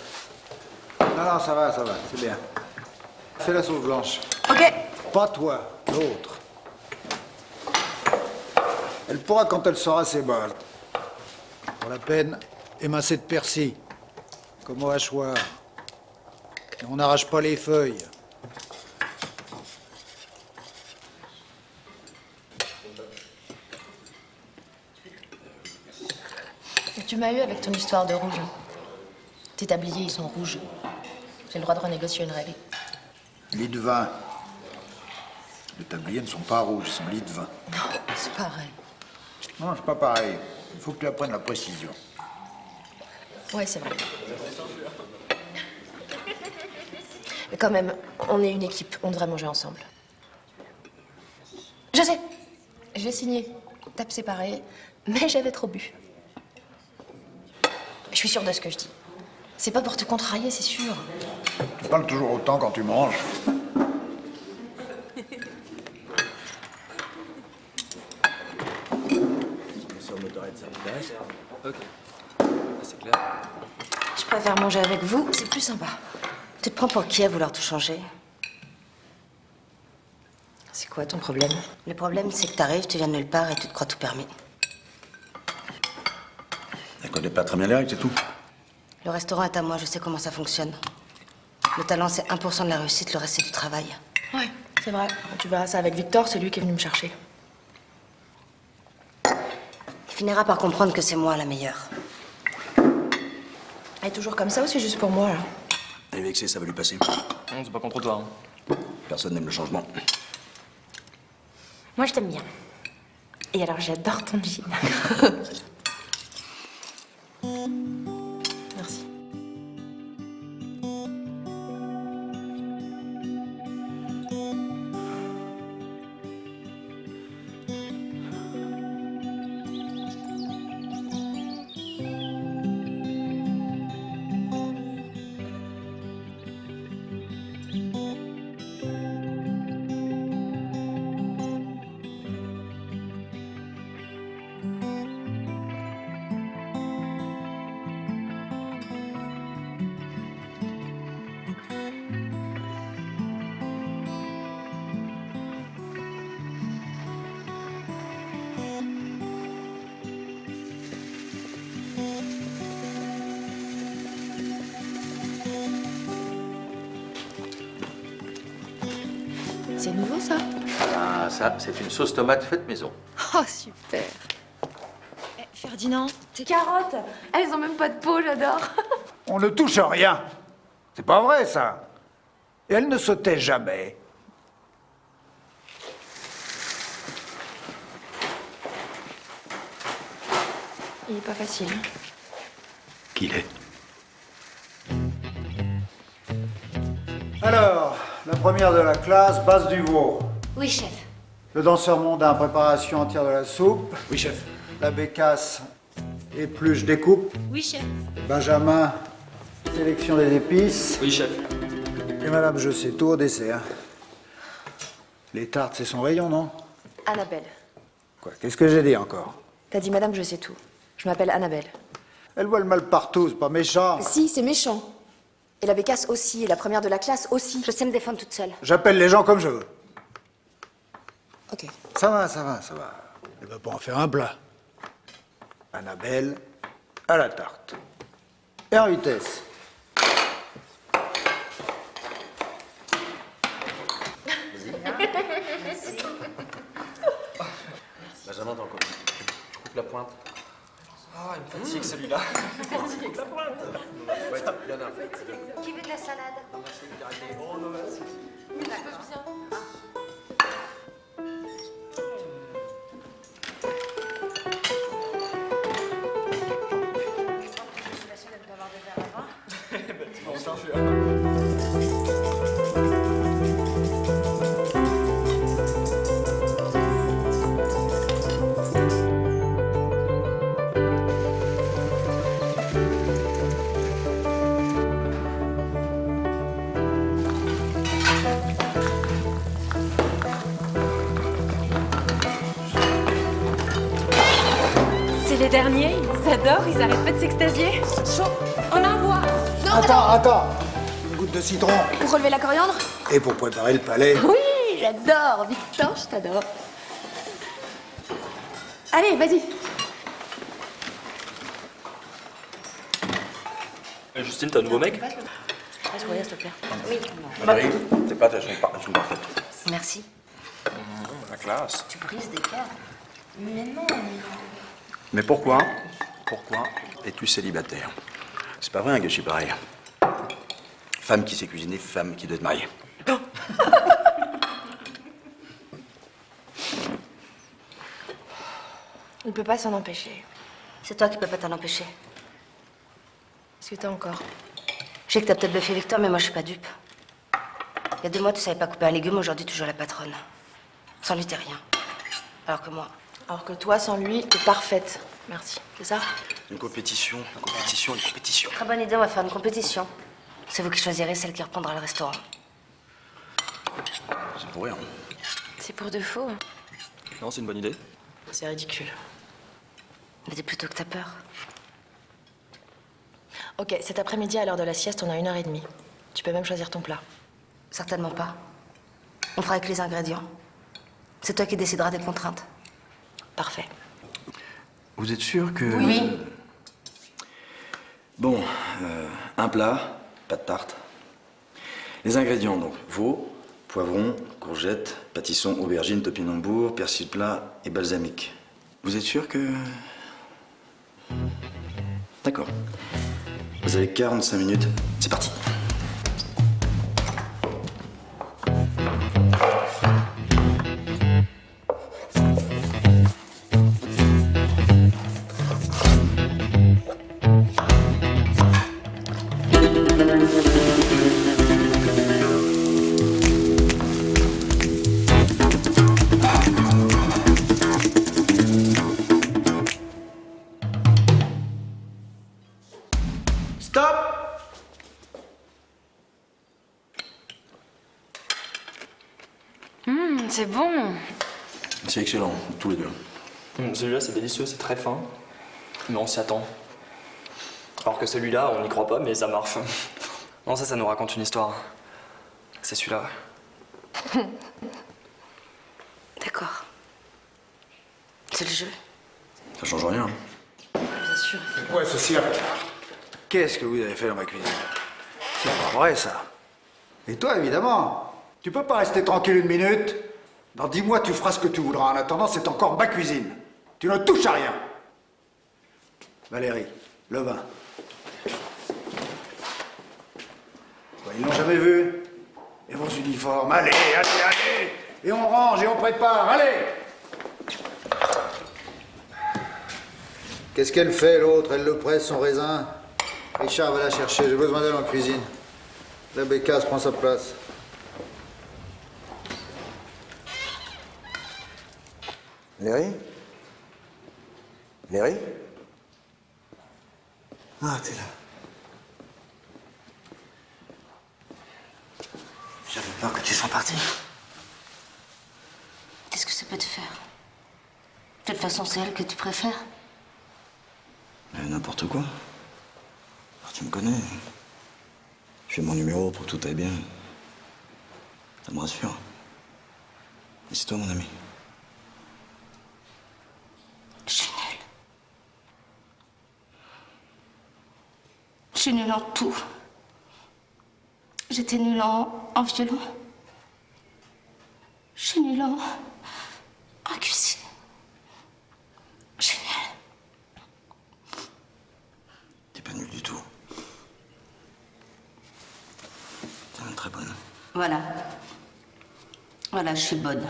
[SPEAKER 3] Non, ça va, c'est bien. Fais la sauce blanche.
[SPEAKER 10] Ok.
[SPEAKER 3] Pas toi, l'autre. Elle pourra quand elle saura ses bases. Pour la peine, émincer de persil, comme au hachoir. Et on n'arrache pas les feuilles.
[SPEAKER 4] Tu m'as eu avec ton histoire de rouge. Tes tabliers, ils sont rouges. J'ai le droit de renégocier une règle.
[SPEAKER 3] Lit de vin. Les tabliers ne sont pas rouges, ils sont lits de vin.
[SPEAKER 4] Non, c'est pareil.
[SPEAKER 3] Non, c'est pas pareil. Il faut que tu apprennes la précision.
[SPEAKER 4] Ouais, c'est vrai. Mais quand même, on est une équipe. On devrait manger ensemble. Je sais. J'ai signé. Tape séparée. Mais j'avais trop bu. Je suis sûre de ce que je dis. C'est pas pour te contrarier, c'est sûr.
[SPEAKER 3] Tu parles toujours autant quand tu manges.
[SPEAKER 9] Ok. C'est clair.
[SPEAKER 8] Je préfère manger avec vous, c'est plus sympa. Tu te prends pour qui à vouloir tout changer?
[SPEAKER 4] C'est quoi ton problème?
[SPEAKER 8] Le problème, c'est que t'arrives, tu viens de nulle part et tu te crois tout permis.
[SPEAKER 7] Elle connaît pas très bien les règles, c'est tout.
[SPEAKER 8] Le restaurant est à moi, je sais comment ça fonctionne. Le talent, c'est 1% de la réussite, le reste, c'est du travail.
[SPEAKER 4] Ouais, c'est vrai. Tu verras ça avec Victor, c'est lui qui est venu me chercher.
[SPEAKER 8] Il finira par comprendre que c'est moi la meilleure.
[SPEAKER 4] Elle est toujours comme ça ou c'est juste pour moi, là?
[SPEAKER 7] Elle est vexée, ça va lui passer.
[SPEAKER 9] Non, c'est pas contre toi. Hein.
[SPEAKER 7] Personne n'aime le changement.
[SPEAKER 11] Moi, je t'aime bien. Et alors, j'adore ton jean.
[SPEAKER 4] Merci. C'est nouveau, ça?
[SPEAKER 1] Ah, ça, c'est une sauce tomate faite maison.
[SPEAKER 4] Oh, super.
[SPEAKER 11] Ferdinand, tes carottes, elles ont même pas de peau, j'adore.
[SPEAKER 3] On ne touche à rien. C'est pas vrai, ça. Et elle ne sautait jamais.
[SPEAKER 4] Il est pas facile.
[SPEAKER 7] Qu'il est.
[SPEAKER 3] Alors, la première de la classe, base du veau.
[SPEAKER 8] Oui, chef.
[SPEAKER 3] Le danseur mondain, préparation entière de la soupe.
[SPEAKER 7] Oui, chef.
[SPEAKER 3] La bécasse, épluche, découpe.
[SPEAKER 8] Oui, chef.
[SPEAKER 3] Benjamin, sélection des épices.
[SPEAKER 9] Oui, chef.
[SPEAKER 3] Et madame, je sais tout au dessert. Les tartes, c'est son rayon, non?
[SPEAKER 4] Annabelle.
[SPEAKER 3] Quoi? Qu'est-ce que j'ai dit encore?
[SPEAKER 4] T'as dit madame, je sais tout. Je m'appelle Annabelle.
[SPEAKER 3] Elle voit le mal partout, c'est pas méchant.
[SPEAKER 4] Si, c'est méchant. Et la bécasse aussi, et la première de la classe aussi.
[SPEAKER 8] Je sais me défendre toute seule.
[SPEAKER 3] J'appelle les gens comme je veux.
[SPEAKER 4] Ok.
[SPEAKER 3] Ça va, ça va, ça va. Elle va pas en faire un plat. Annabelle, à la tarte. Et en vitesse.
[SPEAKER 6] Benjamin, dans le côté. Tu coupes la pointe.
[SPEAKER 9] Ah, il me fatigue celui-là.
[SPEAKER 6] Ouais, bien là.
[SPEAKER 8] Qui veut de la salade?
[SPEAKER 11] C'est les derniers, ils adorent, ils arrêtent pas de s'extasier. Chaud, on envoie. Non,
[SPEAKER 3] Attends. Une goutte de citron.
[SPEAKER 4] Pour relever la coriandre?
[SPEAKER 3] Et pour préparer le palais.
[SPEAKER 4] Oui, j'adore. Victor, je t'adore. Allez, vas-y.
[SPEAKER 9] Justine, t'as un nouveau mec?
[SPEAKER 8] Reste s'il te plaît. Oui.
[SPEAKER 7] Valérie, tes pâtes, elles sont parfaites.
[SPEAKER 8] Merci.
[SPEAKER 7] La classe.
[SPEAKER 8] Tu brises des cœurs.
[SPEAKER 4] Mais non.
[SPEAKER 7] Mais pourquoi? Pourquoi
[SPEAKER 12] Es-tu célibataire? C'est pas vrai un gâchis pareil. Femme qui sait cuisiner, femme qui doit être mariée.
[SPEAKER 4] Il peut pas s'en empêcher.
[SPEAKER 8] C'est toi qui peux pas t'en empêcher.
[SPEAKER 4] Est-ce que t'as encore?
[SPEAKER 8] Je sais que t'as peut-être bluffé Victor, mais moi je suis pas dupe. Il y a 2 mois, tu savais pas couper un légume, aujourd'hui toujours la patronne. Sans lui, t'es rien. Alors que moi...
[SPEAKER 4] Alors que toi, sans lui, t'es parfaite. Merci. C'est ça?
[SPEAKER 12] Une compétition, une compétition, une compétition.
[SPEAKER 8] Très bonne idée, on va faire une compétition. C'est vous qui choisirez celle qui reprendra le restaurant.
[SPEAKER 12] C'est pour rien.
[SPEAKER 4] C'est pour de faux.
[SPEAKER 9] Non, c'est une bonne idée.
[SPEAKER 4] C'est ridicule.
[SPEAKER 8] Mais dis plutôt que t'as peur.
[SPEAKER 4] Ok, cet après-midi, à l'heure de la sieste, on a 1h30. Tu peux même choisir ton plat.
[SPEAKER 8] Certainement pas. On fera avec les ingrédients. C'est toi qui décideras des contraintes.
[SPEAKER 4] Parfait.
[SPEAKER 12] Vous êtes sûr que...
[SPEAKER 8] Oui.
[SPEAKER 12] Bon, un plat, pas de tarte. Les ingrédients, donc, veau, poivron, courgettes, pâtisson, aubergine, topinambour, persil plat et balsamique. Vous êtes sûr que... D'accord. Vous avez 45 minutes. C'est parti.
[SPEAKER 11] C'est bon.
[SPEAKER 12] C'est excellent, tous les deux.
[SPEAKER 9] Celui-là, c'est délicieux, c'est très fin. Mais on s'y attend. Alors que celui-là, on n'y croit pas, mais ça marche. Non, ça nous raconte une histoire. C'est celui-là.
[SPEAKER 8] D'accord. C'est le jeu.
[SPEAKER 12] Ça change rien.
[SPEAKER 4] Bien sûr.
[SPEAKER 3] C'est quoi ce cirque? Qu'est-ce que vous avez fait dans ma cuisine? C'est pas vrai, ça. Et toi, évidemment. Tu peux pas rester tranquille une minute. Dans 10 mois, tu feras ce que tu voudras. En attendant, c'est encore ma cuisine. Tu ne touches à rien. Valérie, le vin. Quoi, ils l'ont jamais vu? Et vos uniformes? Allez, allez, allez! Et on range et on prépare, allez! Qu'est-ce qu'elle fait, l'autre? Elle le presse, son raisin? Richard va la chercher, j'ai besoin d'elle en cuisine. La bécasse prend sa place. Léry? Léry? Ah, t'es là. J'avais peur que tu sois parti.
[SPEAKER 8] Qu'est-ce que ça peut te faire? De toute façon, c'est elle que tu préfères.
[SPEAKER 12] N'importe quoi. Alors, tu me connais. Je fais mon numéro pour que tout aille bien. Ça me rassure. Et c'est toi, mon ami.
[SPEAKER 8] Je suis nulle. Je suis nulle en tout. J'étais nulle en violon. Je suis nulle en cuisine. Je suis nulle.
[SPEAKER 12] T'es pas nulle du tout. T'es même très bonne.
[SPEAKER 8] Voilà. Voilà, je suis bonne.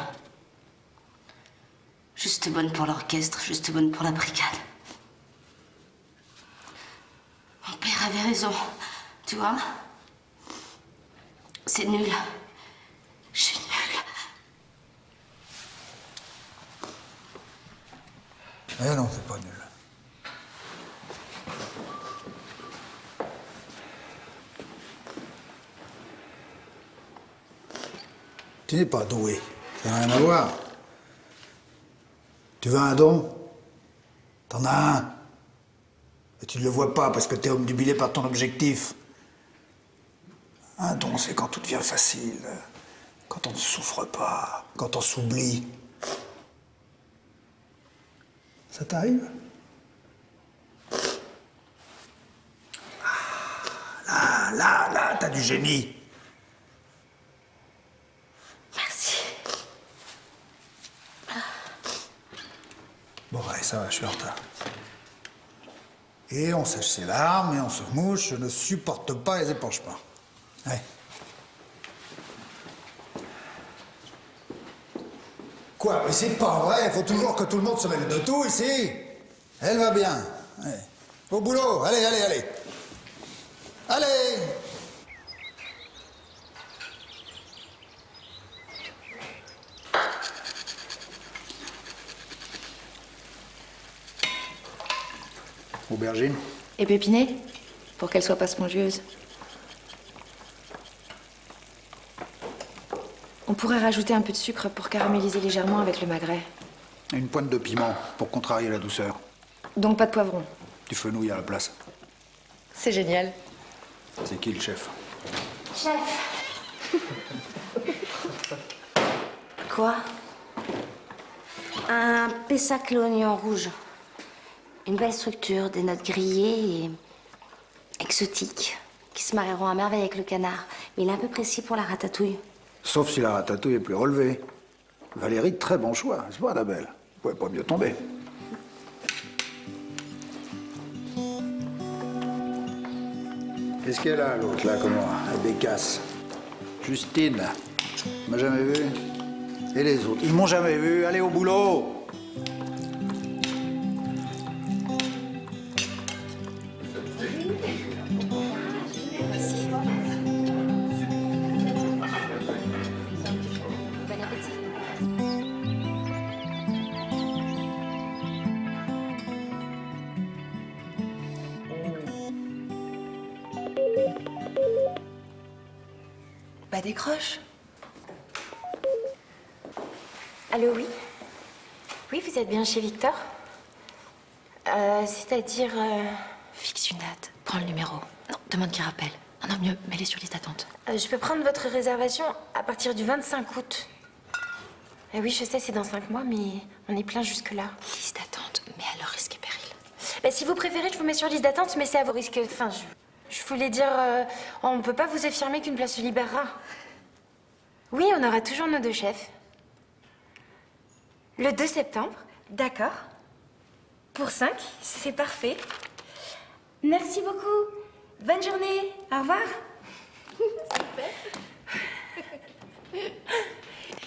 [SPEAKER 8] Juste bonne pour l'orchestre, juste bonne pour la brigade. Mon père avait raison, tu vois? C'est nul. Je suis nulle.
[SPEAKER 3] Eh non, c'est pas nul. Tu n'es pas doué. Ça n'a rien à voir. Tu veux un don? T'en as un. Et tu ne le vois pas parce que t'es obnubilé par ton objectif. Un don, c'est quand tout devient facile. Quand on ne souffre pas. Quand on s'oublie. Ça t'arrive? Là, t'as du génie.
[SPEAKER 8] Merci.
[SPEAKER 3] Bon, allez, ça va, je suis en retard. Et on sèche ses larmes et on se mouche. Je ne supporte pas les épanchements. Ouais. Quoi? Mais c'est pas vrai, il faut toujours que tout le monde se mêle de tout ici. Elle va bien. Ouais. Au boulot, allez, allez, allez. Allez! Aubergine?
[SPEAKER 10] Épépinée, pour qu'elle soit pas spongieuse. On pourrait rajouter un peu de sucre pour caraméliser légèrement avec le magret.
[SPEAKER 3] Et une pointe de piment pour contrarier la douceur.
[SPEAKER 10] Donc pas de poivron.
[SPEAKER 3] Du fenouil à la place.
[SPEAKER 10] C'est génial.
[SPEAKER 3] C'est qui le chef?
[SPEAKER 8] Chef. Quoi? Un pessac l'oignon rouge. Une belle structure, des notes grillées et exotiques, qui se marieront à merveille avec le canard. Mais il est un peu précis pour la ratatouille.
[SPEAKER 3] Sauf si la ratatouille est plus relevée. Valérie, très bon choix, n'est-ce pas, Annabelle? Vous pouvez pas mieux tomber. Qu'est-ce qu'elle a, l'autre, là, comment? Elle bécasse. Justine, m'a jamais vu. Et les autres, ils m'ont jamais vu. Allez au boulot!
[SPEAKER 8] Bon appétit.
[SPEAKER 10] Bah décroche.
[SPEAKER 11] Allô, oui? Oui, vous êtes bien chez Victor? C'est-à-dire...
[SPEAKER 10] Fixe une date, prends le numéro. Non, demande qui rappelle. Non, mieux, mets-les sur liste d'attente.
[SPEAKER 11] je peux prendre votre réservation à partir du 25 août. Oui, je sais, c'est dans 5 mois, mais on est plein jusque-là.
[SPEAKER 10] Liste d'attente, mais à leur risque et péril.
[SPEAKER 11] Bah, si vous préférez, je vous mets sur liste d'attente, mais c'est à vos risques... Enfin, je voulais dire... on ne peut pas vous affirmer qu'une place se libérera. Oui, on aura toujours nos 2 chefs. Le 2 septembre, d'accord. Pour 5, c'est parfait. Merci beaucoup. Bonne journée. Au revoir.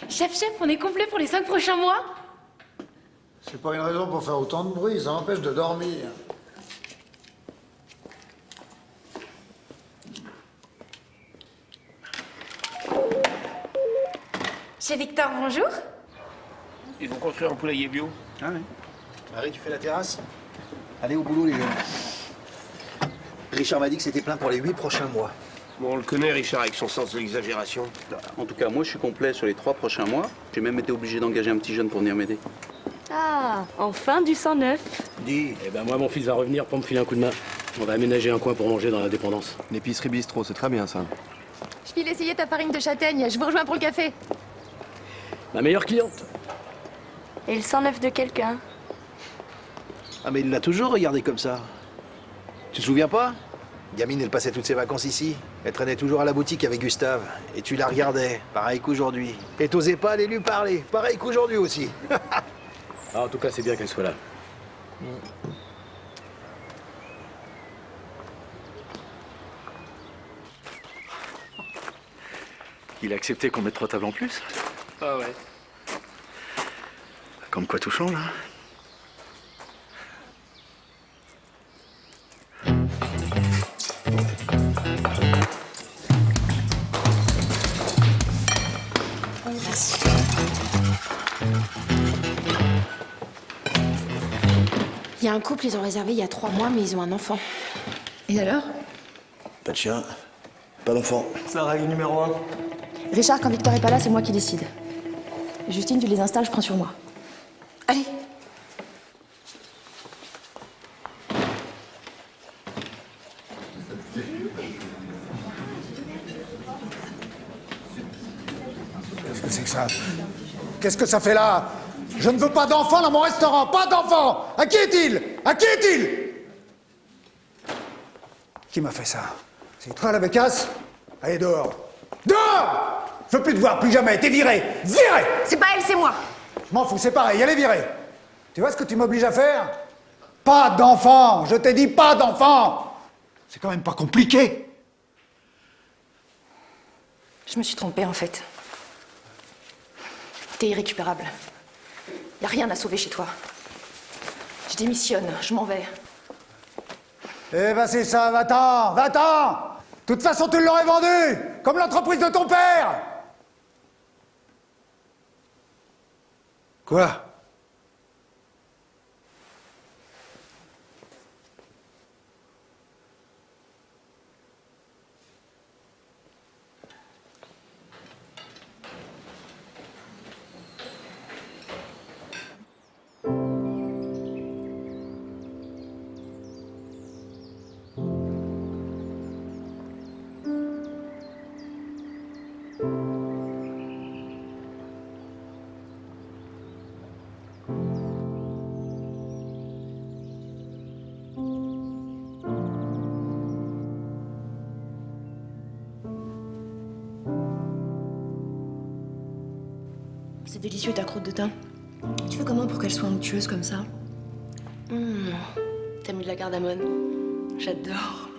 [SPEAKER 11] Chef, on est complet pour les 5 prochains mois?
[SPEAKER 3] C'est pas une raison pour faire autant de bruit, ça empêche de dormir.
[SPEAKER 11] Chez Victor, bonjour.
[SPEAKER 13] Ils vont construire un poulailler bio.
[SPEAKER 3] Ah oui. Marie, tu fais la terrasse? Allez au boulot, les jeunes.
[SPEAKER 7] Richard m'a dit que c'était plein pour les 8 prochains mois.
[SPEAKER 13] Bon, on le connaît, Richard, avec son sens de l'exagération.
[SPEAKER 14] En tout cas, moi, je suis complet sur les 3 prochains mois. J'ai même été obligé d'engager un petit jeune pour venir m'aider.
[SPEAKER 11] Ah, enfin du 109.
[SPEAKER 7] Dis.
[SPEAKER 15] Eh ben moi, mon fils va revenir pour me filer un coup de main. On va aménager un coin pour manger dans la dépendance.
[SPEAKER 6] L'épicerie bistrot, c'est très bien ça.
[SPEAKER 11] Je file essayer ta farine de châtaigne. Je vous rejoins pour le café.
[SPEAKER 15] Ma meilleure cliente.
[SPEAKER 11] Et le 109 de quelqu'un?
[SPEAKER 7] Ah, mais il l'a toujours regardé comme ça. Tu te souviens pas? Gamine, elle passait toutes ses vacances ici. Elle traînait toujours à la boutique avec Gustave. Et tu la regardais, pareil qu'aujourd'hui. Et t'osais pas aller lui parler, pareil qu'aujourd'hui aussi.
[SPEAKER 15] Ah, en tout cas, c'est bien qu'elle soit là.
[SPEAKER 16] Il a accepté qu'on mette 3 tables en plus?
[SPEAKER 15] Ah ouais.
[SPEAKER 16] Comme quoi tout change, hein.
[SPEAKER 10] Merci.
[SPEAKER 11] Il y a un couple, ils ont réservé il y a 3 mois, mais ils ont un enfant.
[SPEAKER 10] Et alors?
[SPEAKER 7] Pas de chien, pas d'enfant.
[SPEAKER 9] C'est la règle numéro 1.
[SPEAKER 10] Richard, quand Victor est pas là, c'est moi qui décide. Justine, tu les installes, je prends sur moi. Allez.
[SPEAKER 3] Qu'est-ce que c'est que ça? Qu'est-ce que ça fait là? Je ne veux pas d'enfants dans mon restaurant, pas d'enfants! À qui est-il? À qui est-il? Qui m'a fait ça? C'est toi la bécasse? Allez, dehors! Dehors! Je veux plus te voir, plus jamais, t'es viré! Viré!
[SPEAKER 11] C'est pas elle, c'est moi.
[SPEAKER 3] Je m'en fous, c'est pareil, allez virer! Tu vois ce que tu m'obliges à faire? Pas d'enfant. Je t'ai dit pas d'enfant. C'est quand même pas compliqué.
[SPEAKER 10] Je me suis trompée, en fait. T'es irrécupérable. Y a rien à sauver chez toi. Je démissionne, je m'en vais.
[SPEAKER 3] Eh ben c'est ça, va-t'en, va-t'en. De toute façon, tu l'aurais vendu, comme l'entreprise de ton père. Quoi?
[SPEAKER 10] C'est délicieux ta croûte de thym. Tu fais comment pour qu'elle soit onctueuse comme ça? T'as mis de la cardamone. J'adore.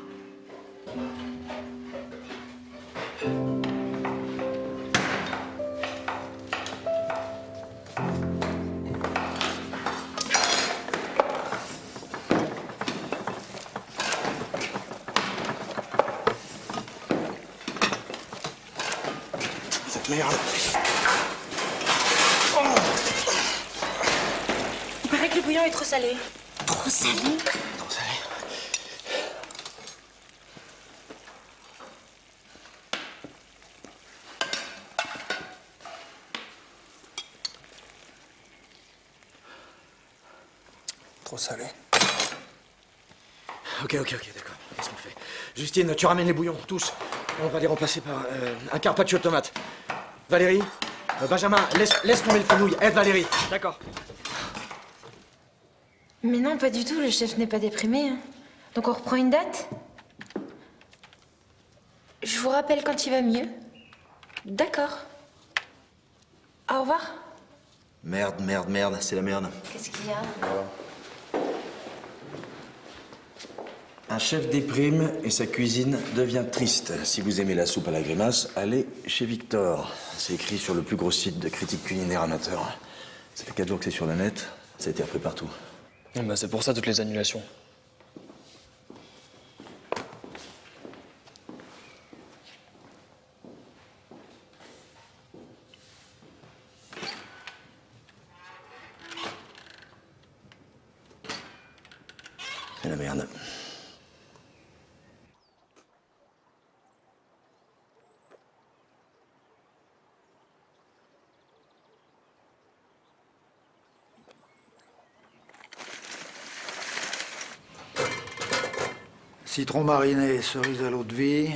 [SPEAKER 7] Cette merde.
[SPEAKER 11] Il paraît que le bouillon est trop salé.
[SPEAKER 7] Trop salé? Trop salé.
[SPEAKER 3] Trop salé.
[SPEAKER 7] Ok, d'accord. Qu'est-ce qu'on fait? Justine, tu ramènes les bouillons, tous. On va les remplacer par un carpaccio de tomate. Valérie, Benjamin, laisse tomber le fenouil. Aide Valérie.
[SPEAKER 9] D'accord.
[SPEAKER 11] Mais non, pas du tout, le chef n'est pas déprimé. Hein. Donc on reprend une date? Je vous rappelle quand il va mieux. D'accord. Au revoir.
[SPEAKER 12] Merde, c'est la merde.
[SPEAKER 8] Qu'est-ce qu'il y a?
[SPEAKER 12] Un chef déprime et sa cuisine devient triste. Si vous aimez la soupe à la grimace, allez chez Victor. C'est écrit sur le plus gros site de critique culinaire amateur. Ça fait 4 jours que c'est sur le net, ça a été repris partout.
[SPEAKER 9] Bah, c'est pour ça toutes les annulations.
[SPEAKER 12] C'est la merde.
[SPEAKER 3] Citron mariné, cerise à l'eau de vie,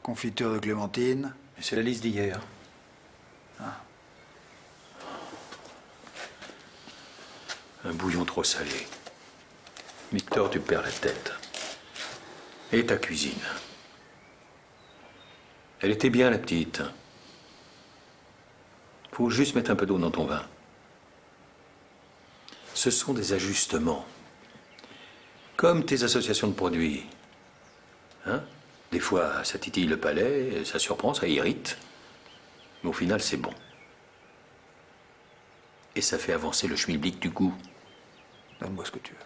[SPEAKER 3] confiture de clémentine.
[SPEAKER 1] C'est la liste d'hier. Un bouillon trop salé. Victor, tu perds la tête. Et ta cuisine. Elle était bien, la petite. Faut juste mettre un peu d'eau dans ton vin. Ce sont des ajustements. Comme tes associations de produits. Hein? Des fois, ça titille le palais, ça surprend, ça irrite. Mais au final, c'est bon. Et ça fait avancer le schmilblick du goût.
[SPEAKER 3] Donne-moi ce que tu veux.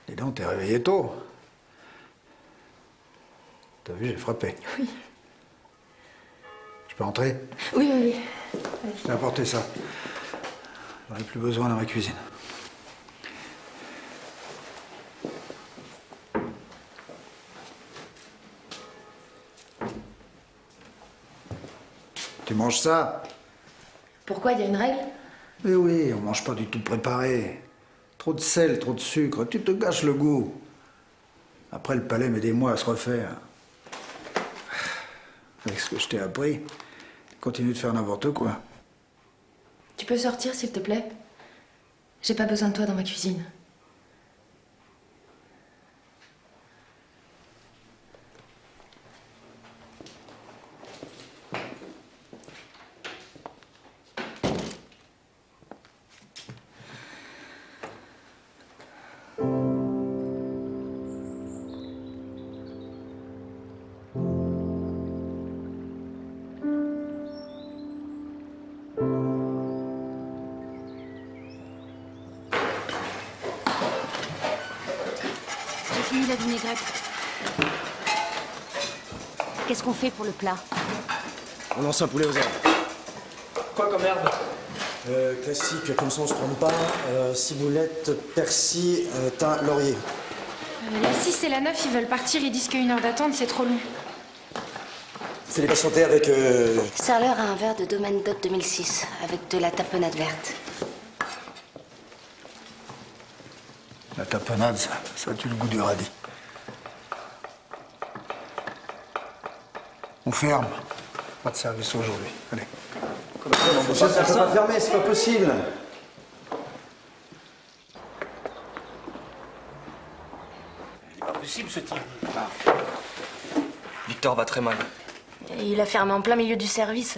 [SPEAKER 3] Dis donc, t'es réveillé tôt. T'as vu, j'ai frappé.
[SPEAKER 10] Oui.
[SPEAKER 3] Je peux entrer?
[SPEAKER 10] Oui.
[SPEAKER 3] J'ai apporté ça. J'en ai plus besoin dans ma cuisine. Tu manges ça?
[SPEAKER 4] Pourquoi, il y a une règle?
[SPEAKER 3] Mais oui, on mange pas du tout préparé. Trop de sel, trop de sucre, tu te gâches le goût. Après, le palais met des mois à se refaire. Avec ce que je t'ai appris, continue de faire n'importe quoi.
[SPEAKER 4] Tu peux sortir, s'il te plaît? J'ai pas besoin de toi dans ma cuisine.
[SPEAKER 8] J'ai fini la vinaigrette. Qu'est-ce qu'on fait pour le plat?
[SPEAKER 17] On lance un poulet aux herbes.
[SPEAKER 9] Quoi comme herbe?
[SPEAKER 17] Classique, comme ça on se trompe pas. Ciboulette, persil, thym, laurier.
[SPEAKER 11] La 6 et la 9, ils veulent partir, ils disent qu'une heure d'attente, c'est trop long.
[SPEAKER 17] Fais les patienter avec...
[SPEAKER 8] Serre-leur un verre de Domaine Dot 2006 avec de la tapenade verte.
[SPEAKER 3] La tapenade, ça tue le goût du radis. On ferme. Pas de service aujourd'hui. Allez.
[SPEAKER 12] On peut pas fermer, c'est pas possible.
[SPEAKER 13] C'est pas possible ce type.
[SPEAKER 9] Victor va très mal.
[SPEAKER 8] Il a fermé en plein milieu du service.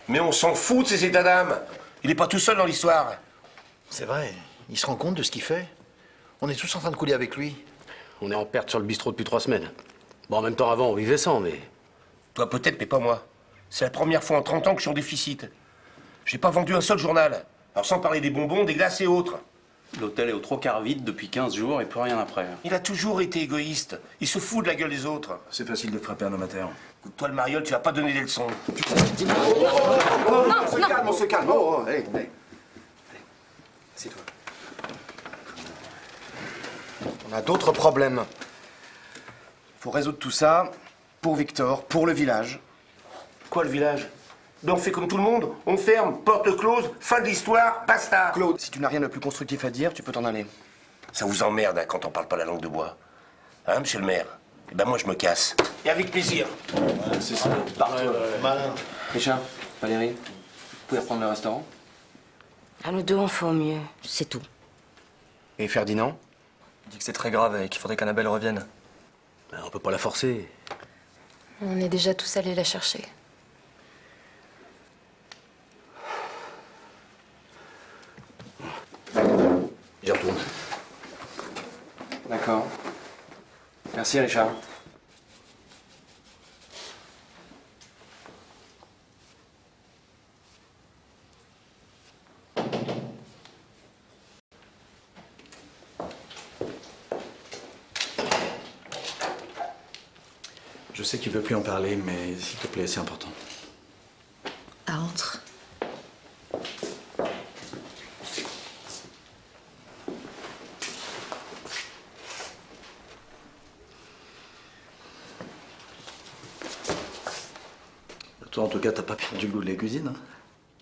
[SPEAKER 13] Mais on s'en fout de ces états d'âme. Il est pas tout seul dans l'histoire.
[SPEAKER 18] C'est vrai, il se rend compte de ce qu'il fait. On est tous en train de couler avec lui.
[SPEAKER 15] On est en perte sur le bistrot depuis 3 semaines. Bon, en même temps, avant, on vivait sans, mais...
[SPEAKER 13] Toi peut-être, mais pas moi. C'est la première fois en 30 ans que je suis en déficit. J'ai pas vendu un seul journal. Alors sans parler des bonbons, des glaces et autres.
[SPEAKER 14] L'hôtel est aux 3/4 vide depuis 15 jours et plus rien après.
[SPEAKER 13] Il a toujours été égoïste. Il se fout de la gueule des autres.
[SPEAKER 12] C'est facile de frapper un homme à terre.
[SPEAKER 13] Écoute-toi, le mariole, tu vas pas donner des leçons.
[SPEAKER 12] On se calme, on se calme. Oh, allez, allez.
[SPEAKER 6] Assieds-toi. On a d'autres problèmes. Faut résoudre tout ça pour Victor, pour le village.
[SPEAKER 13] Quoi, le village? Ben on fait comme tout le monde. On ferme, porte close, fin de l'histoire, basta.
[SPEAKER 6] Claude, si tu n'as rien de plus constructif à dire, tu peux t'en aller.
[SPEAKER 13] Ça vous emmerde hein, quand on parle pas la langue de bois. Hein, monsieur le maire? Eh ben moi, je me casse. Et avec plaisir.
[SPEAKER 12] Ouais, c'est ça.
[SPEAKER 18] Malin.
[SPEAKER 6] Richard, Valérie, vous pouvez reprendre le restaurant?
[SPEAKER 8] À nous deux, on fait au mieux. C'est tout.
[SPEAKER 6] Et Ferdinand?
[SPEAKER 9] Il dit que c'est très grave et qu'il faudrait qu'Annabelle revienne.
[SPEAKER 15] On peut pas la forcer.
[SPEAKER 4] On est déjà tous allés la chercher.
[SPEAKER 6] J'y retourne. D'accord. Merci, Richard.
[SPEAKER 12] Je sais que tu veux plus en parler, mais s'il te plaît, c'est important.
[SPEAKER 4] Ah, entre.
[SPEAKER 12] Toi, en tout cas, t'as pas perdu le goût de la cuisine, hein?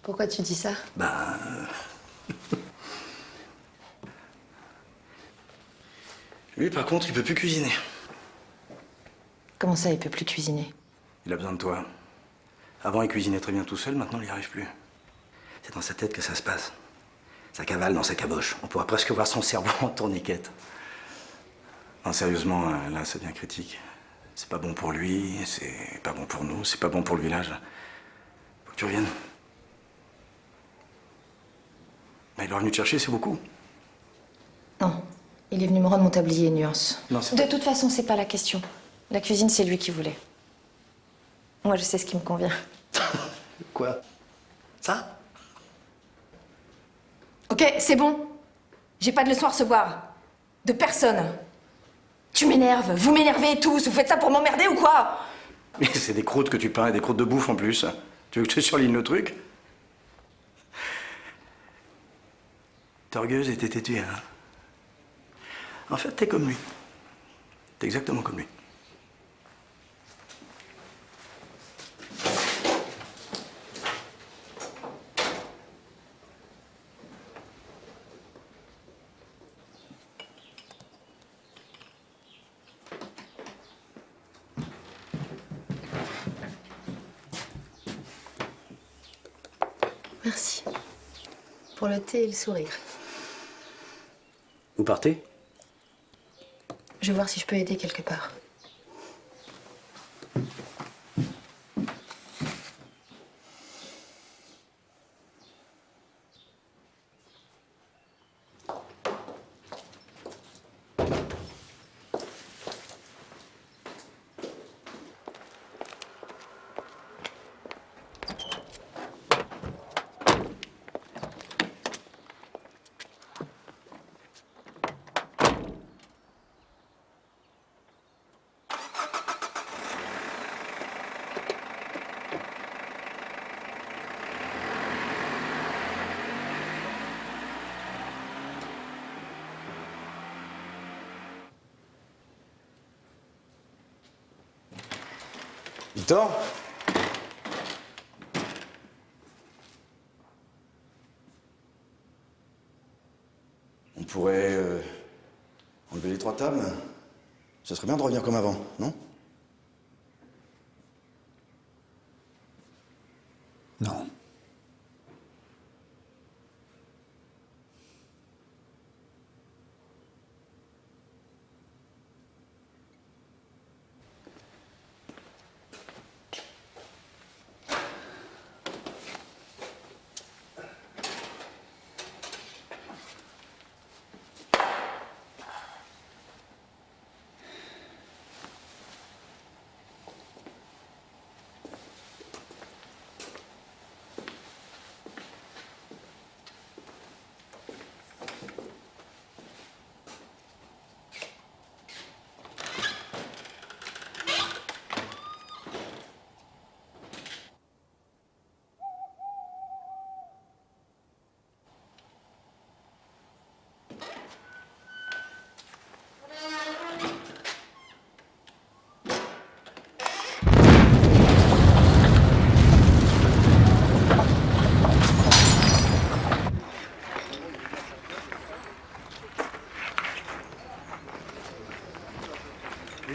[SPEAKER 4] Pourquoi tu dis ça?
[SPEAKER 12] Ben... Lui, par contre, il peut plus cuisiner.
[SPEAKER 4] Comment ça, il peut plus cuisiner?
[SPEAKER 12] Il a besoin de toi. Avant, il cuisinait très bien tout seul, maintenant, il n'y arrive plus. C'est dans sa tête que ça se passe. Ça cavale dans sa caboche. On pourra presque voir son cerveau en tourniquette. Non, sérieusement, là, ça devient critique. C'est pas bon pour lui, c'est pas bon pour nous, c'est pas bon pour le village. Faut que tu reviennes. Mais il est venu te chercher, c'est beaucoup.
[SPEAKER 4] Non. Il est venu me rendre mon tablier nuance.
[SPEAKER 12] Non, c'est
[SPEAKER 4] De toute façon, c'est pas la question. La cuisine, c'est lui qui voulait. Moi, je sais ce qui me convient.
[SPEAKER 18] Quoi? Ça?
[SPEAKER 4] Ok, c'est bon. J'ai pas de leçon à recevoir. De personne. Tu m'énerves. Vous m'énervez tous. Vous faites ça pour m'emmerder ou quoi?
[SPEAKER 12] Mais c'est des croûtes que tu peins et des croûtes de bouffe en plus. Tu veux que je te surligne le truc? T'es orgueilleuse et t'es têtue, hein? En fait, t'es comme lui. T'es exactement comme lui.
[SPEAKER 10] pour le thé et le sourire.
[SPEAKER 15] Vous partez?
[SPEAKER 4] Je vais voir si je peux aider quelque part.
[SPEAKER 12] Victor? On pourrait enlever les 3 tables. Ce serait bien de revenir comme avant, non?
[SPEAKER 2] Non.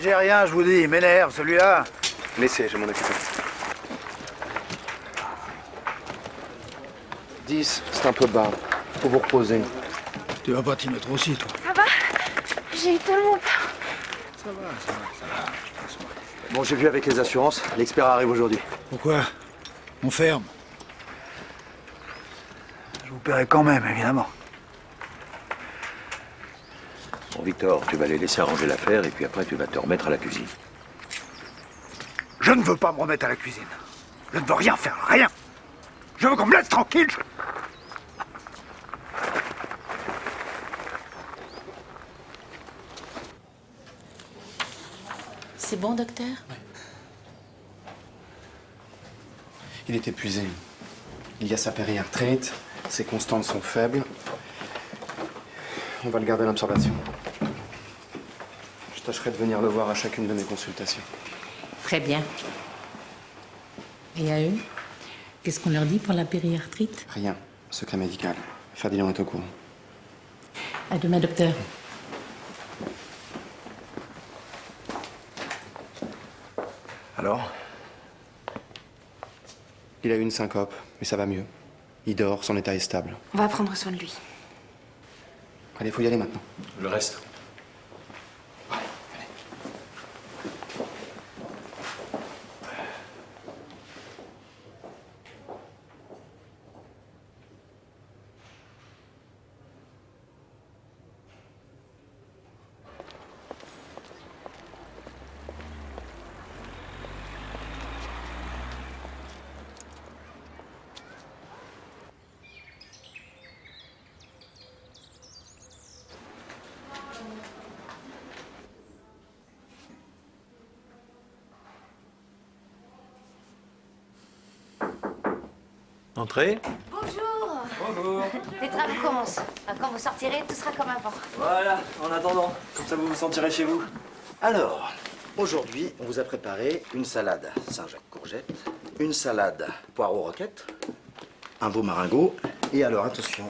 [SPEAKER 3] J'ai rien, je vous dis, il m'énerve, celui-là.
[SPEAKER 6] Laissez, je m'en occupe. 10, c'est un peu bas. Faut vous reposer.
[SPEAKER 2] Tu vas pas t'y mettre aussi, toi.
[SPEAKER 11] Ça va? J'ai eu tellement peur.
[SPEAKER 2] Ça va.
[SPEAKER 12] Bon, j'ai vu avec les assurances. L'expert arrive aujourd'hui.
[SPEAKER 2] Pourquoi? On ferme. Je vous paierai quand même, évidemment.
[SPEAKER 1] Bon, Victor, tu vas les laisser arranger l'affaire et puis après tu vas te remettre à la cuisine.
[SPEAKER 3] Je ne veux pas me remettre à la cuisine. Je ne veux rien faire, rien. Je veux qu'on me laisse tranquille.
[SPEAKER 10] C'est bon, docteur?
[SPEAKER 6] Il est épuisé. Il y a sa périarthrite, ses constantes sont faibles. On va le garder à l'observation. Je tâcherai de venir le voir à chacune de mes consultations.
[SPEAKER 19] Très bien. Et à eux? Qu'est-ce qu'on leur dit pour la périarthrite?
[SPEAKER 6] Rien. Secret médical. Ferdinand est au courant.
[SPEAKER 19] À demain, docteur.
[SPEAKER 12] Alors?
[SPEAKER 6] Il a eu une syncope, mais ça va mieux. Il dort, son état est stable.
[SPEAKER 11] On va prendre soin de lui.
[SPEAKER 6] Allez, faut y aller maintenant.
[SPEAKER 1] Le reste? Entrez.
[SPEAKER 8] Bonjour.
[SPEAKER 9] Bonjour.
[SPEAKER 8] Les travaux commencent. Quand vous sortirez, tout sera comme avant.
[SPEAKER 9] Voilà, en attendant, comme ça vous vous sentirez chez vous.
[SPEAKER 12] Alors, aujourd'hui, on vous a préparé une salade Saint-Jacques courgette, une salade poireaux roquette, un veau maringot, et alors, attention,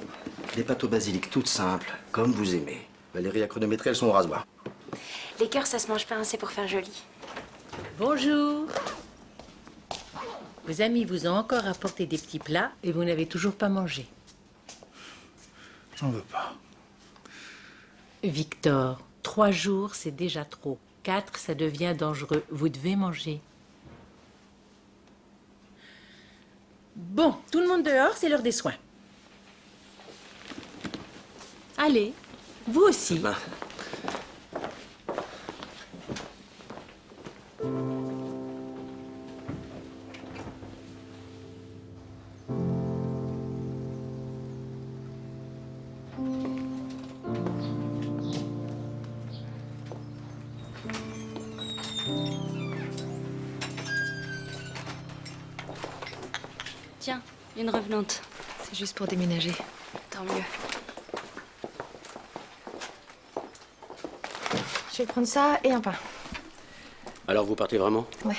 [SPEAKER 12] des pâtes au basilic toutes simples, comme vous aimez. Valérie a chronométré, elles sont au rasoir.
[SPEAKER 11] Les cœurs, ça se mange pas, hein, c'est pour faire joli.
[SPEAKER 19] Bonjour. Vos amis vous ont encore apporté des petits plats et vous n'avez toujours pas mangé.
[SPEAKER 2] J'en veux pas.
[SPEAKER 19] Victor, 3 jours, c'est déjà trop. 4, ça devient dangereux. Vous devez manger. Bon, tout le monde dehors, c'est l'heure des soins. Allez, vous aussi.
[SPEAKER 20] Tiens, une revenante.
[SPEAKER 4] C'est juste pour déménager.
[SPEAKER 20] Tant mieux.
[SPEAKER 4] Je vais prendre ça et un pain.
[SPEAKER 15] Alors vous partez vraiment?
[SPEAKER 4] Ouais.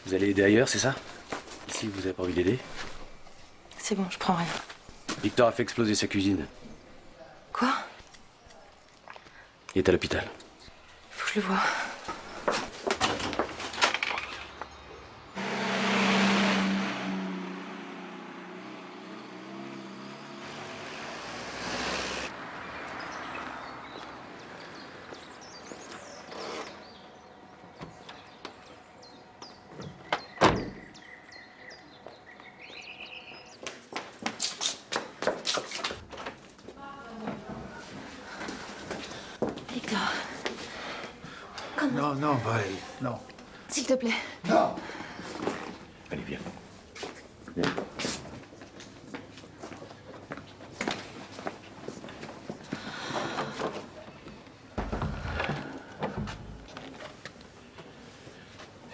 [SPEAKER 15] Vous allez aider ailleurs, c'est ça? Ici, vous avez pas envie d'aider?
[SPEAKER 4] C'est bon, je prends rien.
[SPEAKER 15] Victor a fait exploser sa cuisine.
[SPEAKER 4] Quoi?
[SPEAKER 15] Il est à l'hôpital.
[SPEAKER 4] Faut que je le voie. Victor. Comment?
[SPEAKER 2] Non, non, Val, non.
[SPEAKER 4] S'il te plaît.
[SPEAKER 2] Non.
[SPEAKER 15] Allez, viens.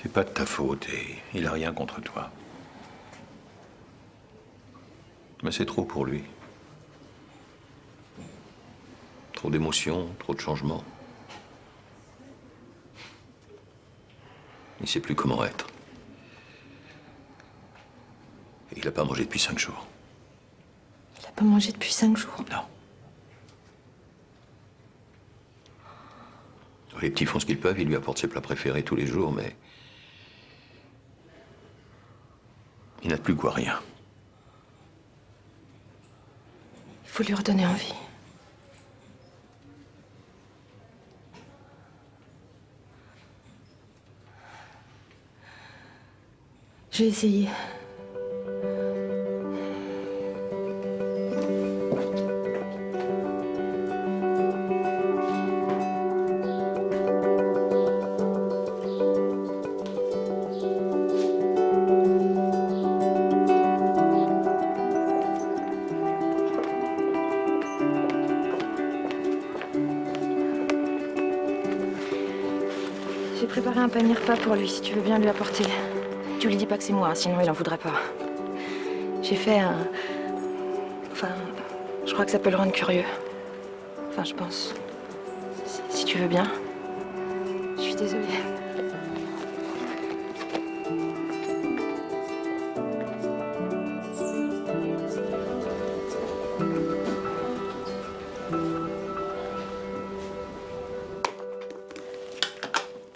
[SPEAKER 1] C'est pas de ta faute et il a rien contre toi. Mais c'est trop pour lui. Trop d'émotions, trop de changements. Il sait plus comment être. Et il a pas mangé depuis 5 jours.
[SPEAKER 4] Il a pas mangé depuis 5 jours.
[SPEAKER 1] Non. Les petits font ce qu'ils peuvent, ils lui apportent ses plats préférés tous les jours, mais... il n'a plus quoi, rien.
[SPEAKER 4] Il faut lui redonner envie. Je vais essayer. J'ai préparé un panier repas pour lui, si tu veux bien lui apporter. Tu lui dis pas que c'est moi, hein, sinon il en voudrait pas. J'ai fait un... Enfin, je crois que ça peut le rendre curieux. Enfin, je pense. Si tu veux bien. Je suis désolée.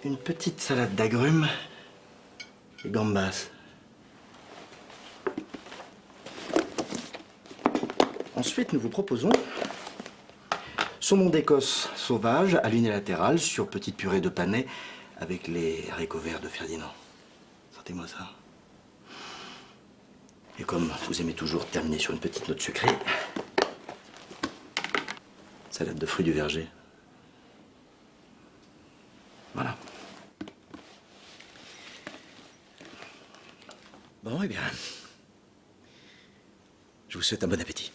[SPEAKER 12] Une petite salade d'agrumes et gambas. Ensuite, nous vous proposons saumon d'Écosse sauvage à l'unilatéral sur petite purée de panais avec les haricots verts de Ferdinand. Sentez-moi ça. Et comme vous aimez toujours terminer sur une petite note sucrée, salade de fruits du verger. Voilà. Bon, eh bien, je vous souhaite un bon appétit.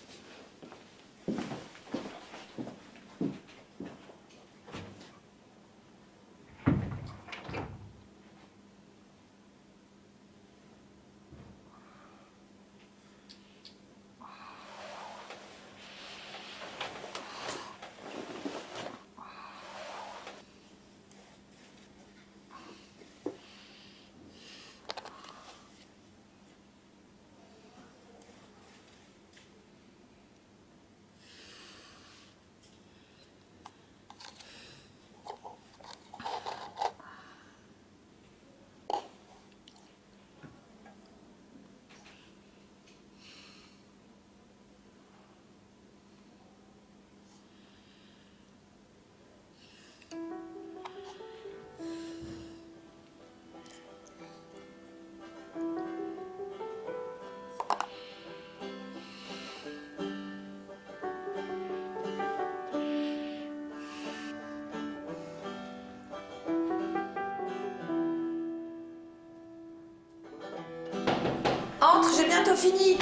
[SPEAKER 4] J'ai bientôt fini.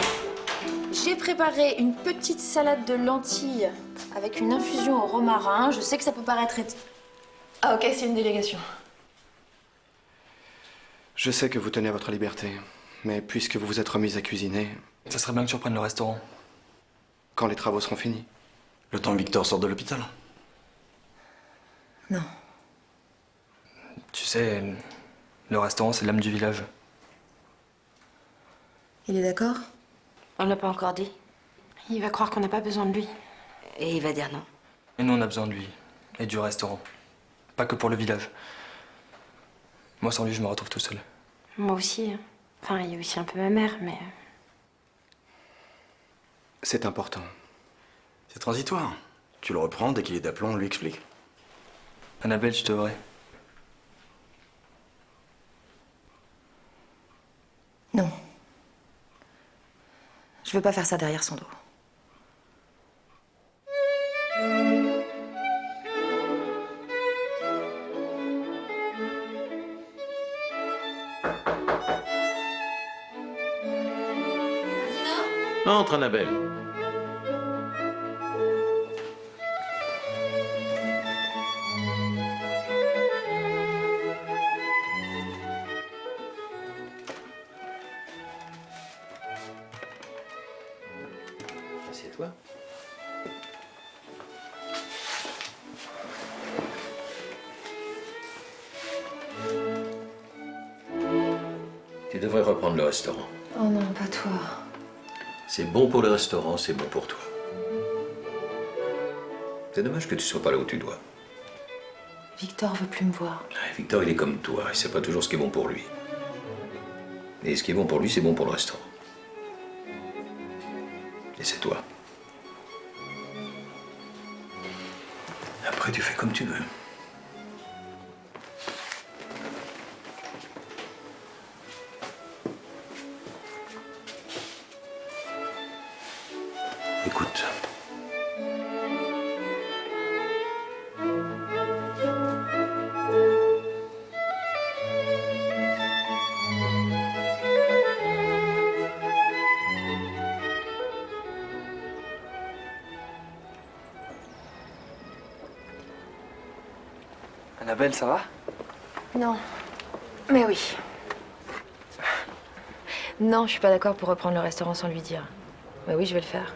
[SPEAKER 4] J'ai préparé une petite salade de lentilles avec une infusion au romarin. Je sais que ça peut paraître... Ah ok, c'est une délégation.
[SPEAKER 6] Je sais que vous tenez à votre liberté, mais puisque vous vous êtes remise à cuisiner...
[SPEAKER 9] Ça serait bien que tu reprennes le restaurant.
[SPEAKER 6] Quand les travaux seront finis.
[SPEAKER 12] Le temps que Victor sort de l'hôpital.
[SPEAKER 4] Non.
[SPEAKER 9] Tu sais, le restaurant, c'est l'âme du village.
[SPEAKER 4] Il est d'accord?
[SPEAKER 8] On l'a pas encore dit.
[SPEAKER 11] Il va croire qu'on n'a pas besoin de lui.
[SPEAKER 8] Et il va dire non.
[SPEAKER 9] Et nous, on a besoin de lui. Et du restaurant. Pas que pour le village. Moi, sans lui, je me retrouve tout seul.
[SPEAKER 11] Moi aussi. Enfin, il y a aussi un peu ma mère, mais...
[SPEAKER 6] C'est important.
[SPEAKER 12] C'est transitoire. Tu le reprends, dès qu'il est d'aplomb, on lui explique.
[SPEAKER 9] Annabelle, je devrais.
[SPEAKER 4] Non. Je veux pas faire ça derrière son dos.
[SPEAKER 1] Entre, Annabelle. Assieds-toi. Tu devrais reprendre le restaurant.
[SPEAKER 4] Oh non, pas toi.
[SPEAKER 1] C'est bon pour le restaurant, c'est bon pour toi. C'est dommage que tu sois pas là où tu dois.
[SPEAKER 4] Victor veut plus me voir.
[SPEAKER 1] Victor, il est comme toi, il sait pas toujours ce qui est bon pour lui. Et ce qui est bon pour lui, c'est bon pour le restaurant. Et c'est toi. Après, tu fais comme tu veux. Écoute.
[SPEAKER 9] Annabelle, ça va?
[SPEAKER 4] Non. Mais oui. Non, je suis pas d'accord pour reprendre le restaurant sans lui dire. Mais oui, je vais le faire.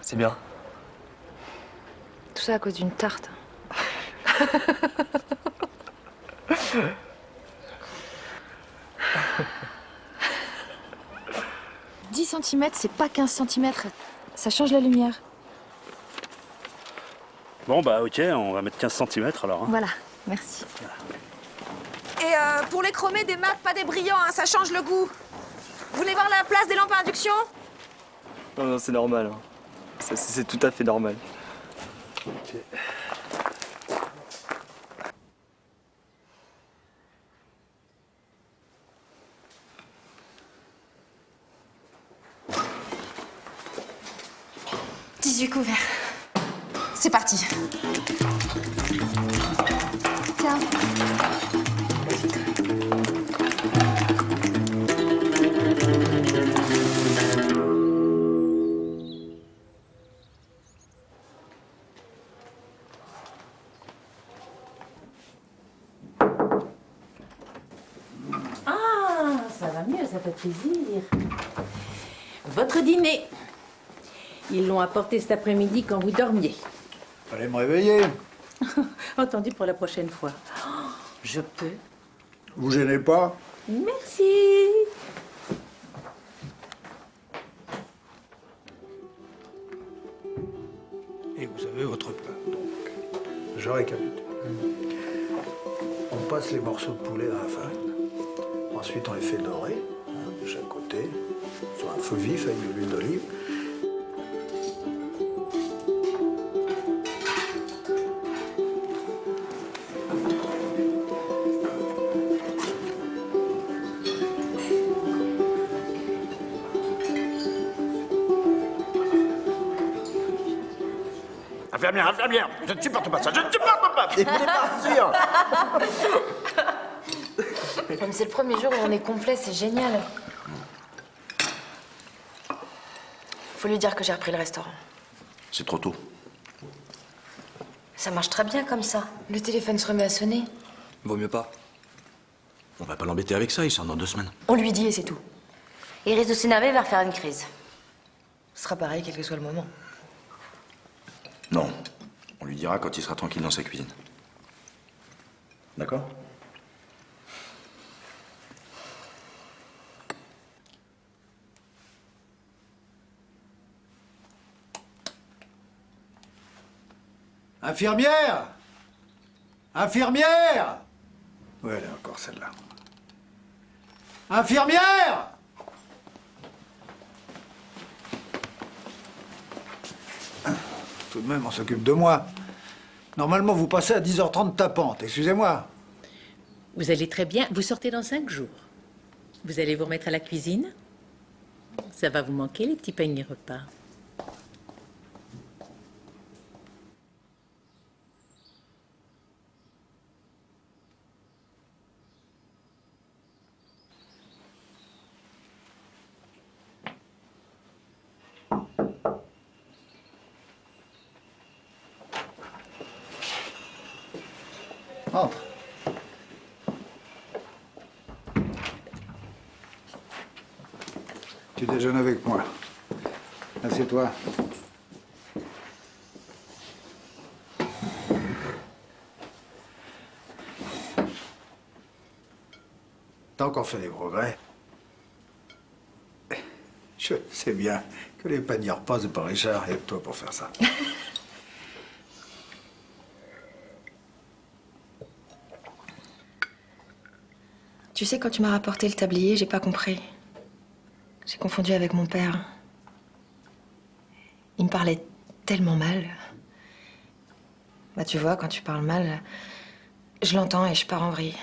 [SPEAKER 9] C'est bien.
[SPEAKER 4] Tout ça à cause d'une tarte. 10 cm, c'est pas 15 cm. Ça change la lumière.
[SPEAKER 15] Bon, bah ok, on va mettre 15 cm alors. Hein.
[SPEAKER 4] Voilà, merci.
[SPEAKER 21] Et pour les chromés, des mat, pas des brillants, hein, ça change le goût. Vous voulez voir la place des lampes à induction?
[SPEAKER 9] Non, non, c'est normal. Hein. C'est tout à fait normal.
[SPEAKER 15] Ok. «
[SPEAKER 21] 18 couverts. C'est parti.
[SPEAKER 4] Tiens.
[SPEAKER 19] Ah, ça va mieux, ça fait plaisir. Votre dîner. Ils l'ont apporté cet après-midi quand vous dormiez.
[SPEAKER 3] Fallait me réveiller.
[SPEAKER 19] Entendu pour la prochaine fois. Oh, je peux.
[SPEAKER 3] Vous gênez pas?
[SPEAKER 19] Merci.
[SPEAKER 2] Et vous avez votre plat. Donc, je récapitule. On passe les morceaux de poulet dans la farine. Ensuite, on les fait dorer, de chaque côté, sur un feu vif avec de l'huile d'olive.
[SPEAKER 7] Infirmière, infirmière, je ne supporte pas ça, je ne supporte pas. T'es pas sûr?
[SPEAKER 4] Comme c'est le premier jour où on est complet, c'est génial. Faut lui dire que j'ai repris le restaurant.
[SPEAKER 12] C'est trop tôt.
[SPEAKER 4] Ça marche très bien comme ça. Le téléphone se remet à sonner.
[SPEAKER 9] Vaut mieux pas.
[SPEAKER 12] On va pas l'embêter avec ça, il sort dans 2 semaines.
[SPEAKER 4] On lui dit et c'est tout.
[SPEAKER 8] Il risque de s'énerver, il va refaire une crise.
[SPEAKER 4] Ce sera pareil quel que soit le moment.
[SPEAKER 12] Non. On lui dira quand il sera tranquille dans sa cuisine. D'accord?
[SPEAKER 3] Infirmière! Infirmière! Ouais, là encore celle-là. Infirmière! Tout de même, on s'occupe de moi. Normalement, vous passez à 10h30 tapante, excusez-moi.
[SPEAKER 19] Vous allez très bien. Vous sortez dans 5 jours. Vous allez vous remettre à la cuisine. Ça va vous manquer, les petits paniers repas.
[SPEAKER 3] Entre. Tu déjeunes avec moi. Assieds-toi. T'as encore fait des progrès. Je sais bien que les paniers repas, c'est pas Richard, et toi pour faire ça.
[SPEAKER 4] Tu sais, quand tu m'as rapporté le tablier, j'ai pas compris. J'ai confondu avec mon père. Il me parlait tellement mal. Bah, tu vois, quand tu parles mal, je l'entends et je pars en vrille.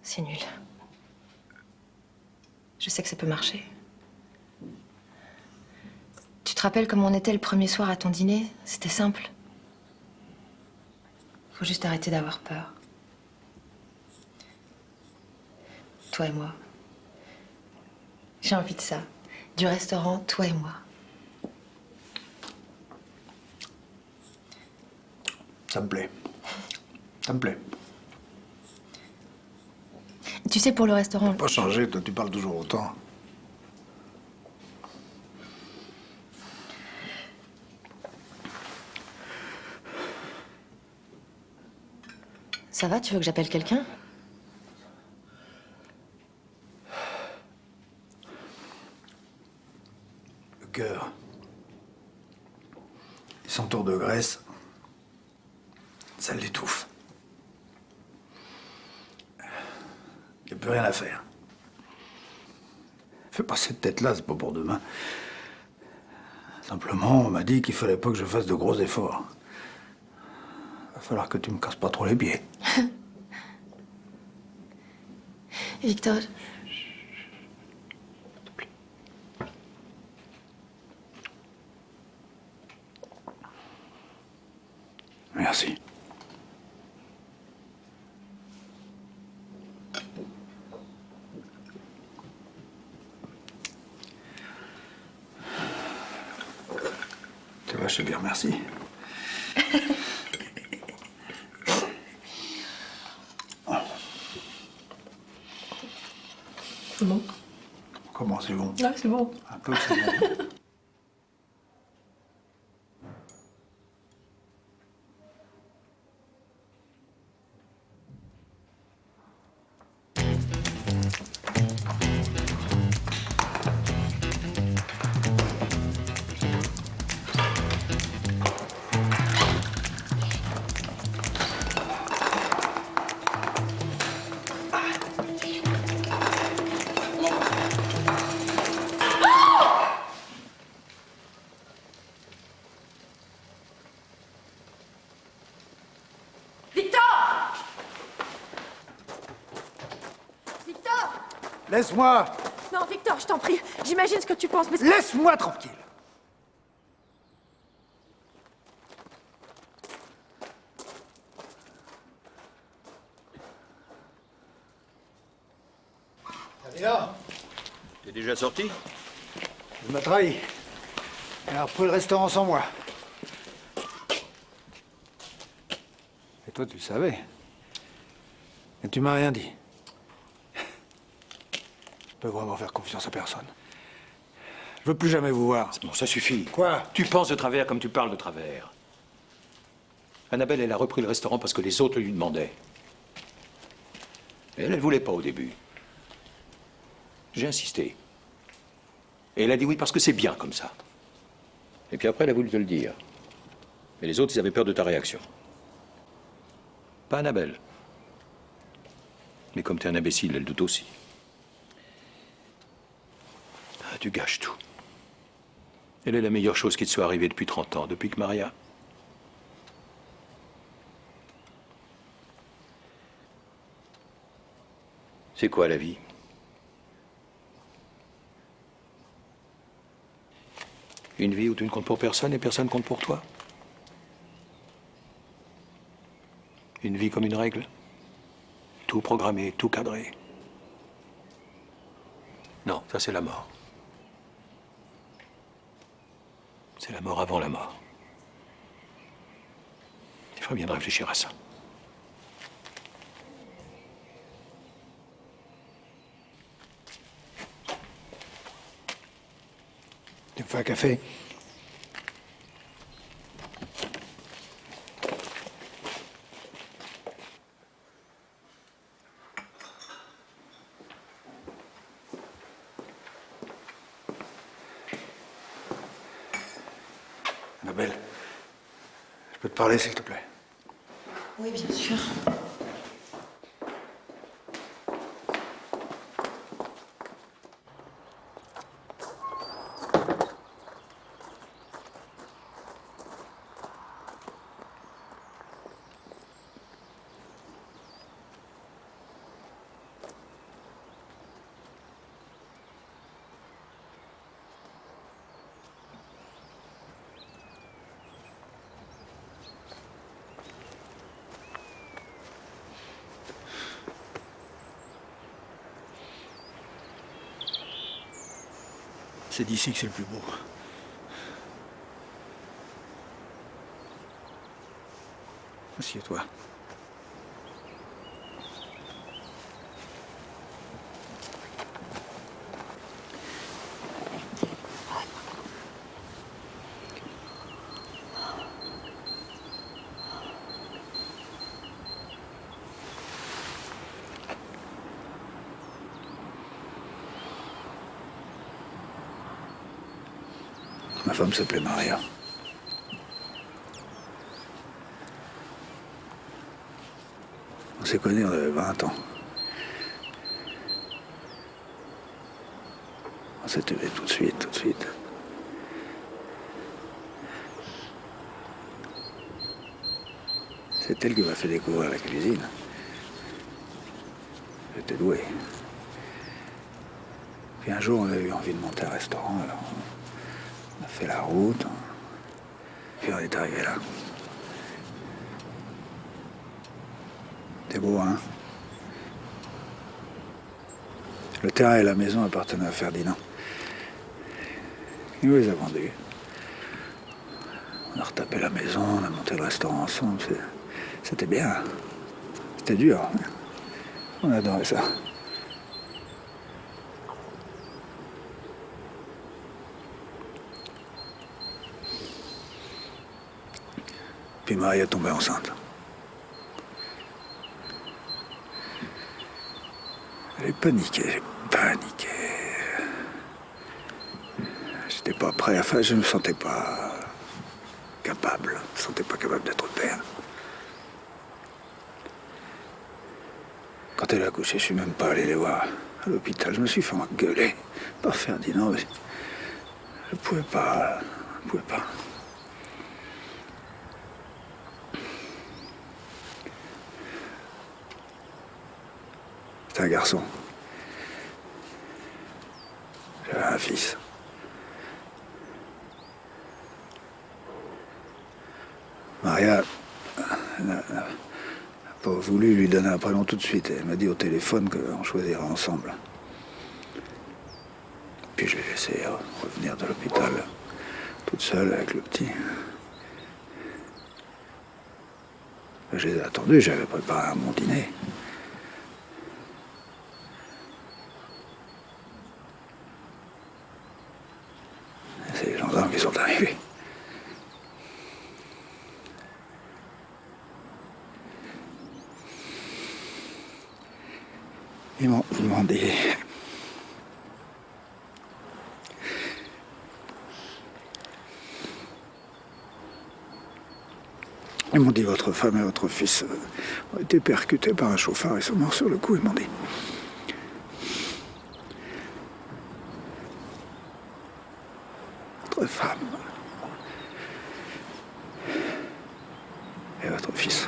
[SPEAKER 4] C'est nul. Je sais que ça peut marcher. Tu te rappelles comment on était le premier soir à ton dîner? C'était simple. Faut juste arrêter d'avoir peur. Toi et moi. J'ai envie de ça. Du restaurant, toi et moi.
[SPEAKER 3] Ça me plaît. Ça me plaît.
[SPEAKER 4] Tu sais, pour le restaurant...
[SPEAKER 3] Pas changé, toi, tu parles toujours autant.
[SPEAKER 4] Ça va, tu veux que j'appelle quelqu'un?
[SPEAKER 3] Le cœur. Il s'entoure de graisse. Ça l'étouffe. Il n'y a plus rien à faire. Fais pas cette tête-là, c'est pas pour demain. Simplement, on m'a dit qu'il fallait pas que je fasse de gros efforts. Va falloir que tu me casses pas trop les pieds.
[SPEAKER 4] Victor...
[SPEAKER 3] Merci. Tu vois, je te dis merci.
[SPEAKER 4] C'est bon.
[SPEAKER 3] Comment c'est bon?
[SPEAKER 4] Ouais, c'est bon.
[SPEAKER 3] Un peu, c'est bon. Laisse-moi!
[SPEAKER 21] Non, Victor, je t'en prie. J'imagine ce que tu penses, mais...
[SPEAKER 3] Laisse-moi tranquille!
[SPEAKER 1] Allez là! T'es déjà sorti?
[SPEAKER 3] Il m'a trahi. Il a repris le restaurant sans moi. Et toi, tu le savais. Et tu m'as rien dit. Je peux vraiment faire confiance à personne. Je veux plus jamais vous voir.
[SPEAKER 1] Bon, ça suffit.
[SPEAKER 3] Quoi?
[SPEAKER 1] Tu penses de travers comme tu parles de travers. Annabelle, elle a repris le restaurant parce que les autres lui demandaient. Et elle ne voulait pas au début. J'ai insisté. Et elle a dit oui parce que c'est bien comme ça. Et puis après, elle a voulu te le dire. Mais les autres, ils avaient peur de ta réaction. Pas Annabelle. Mais comme t'es un imbécile, elle doute aussi. Ah, tu gâches tout. Elle est la meilleure chose qui te soit arrivée depuis 30 ans, depuis que Maria... C'est quoi la vie? Une vie où tu ne comptes pour personne et personne compte pour toi? Une vie comme une règle? Tout programmé, tout cadré? Non, ça c'est la mort. C'est la mort avant la mort. Il ferait bien de réfléchir à ça.
[SPEAKER 3] Tu me fais un café? Annabelle, je peux te parler, s'il te plaît?
[SPEAKER 4] Oui, bien sûr.
[SPEAKER 3] C'est d'ici que c'est le plus beau. Assieds-toi. Ma femme s'appelait Maria. On s'est connus, on avait 20 ans. On s'est aimé tout de suite, tout de suite. C'est elle qui m'a fait découvrir la cuisine. J'étais doué. Puis un jour, on a eu envie de monter un restaurant, alors on a fait la route, puis on est arrivé là. C'est beau, hein? Le terrain et la maison appartenaient à Ferdinand. Il nous les a vendus. On a retapé la maison, on a monté le restaurant ensemble. C'était bien. C'était dur. On adorait ça. Puis Marie est tombée enceinte. J'ai paniqué. J'étais pas prêt, enfin je me sentais pas capable. Je me sentais pas capable d'être père. Quand elle a accouché, je suis même pas allé les voir à l'hôpital. Je me suis fait engueuler par Ferdinand, mais je pouvais pas. C'était un garçon. J'avais un fils. Maria n'a pas voulu lui donner un prénom tout de suite. Elle m'a dit au téléphone qu'on choisirait ensemble. puis je l'ai laissée revenir de l'hôpital, toute seule avec le petit. Je les ai attendus, j'avais préparé mon dîner. C'est les gendarmes qui sont arrivés. Ils m'ont dit... Ils m'ont dit votre femme et votre fils ont été percutés par un chauffard, ils sont morts sur le coup, ils m'ont dit. Votre femme et votre fils.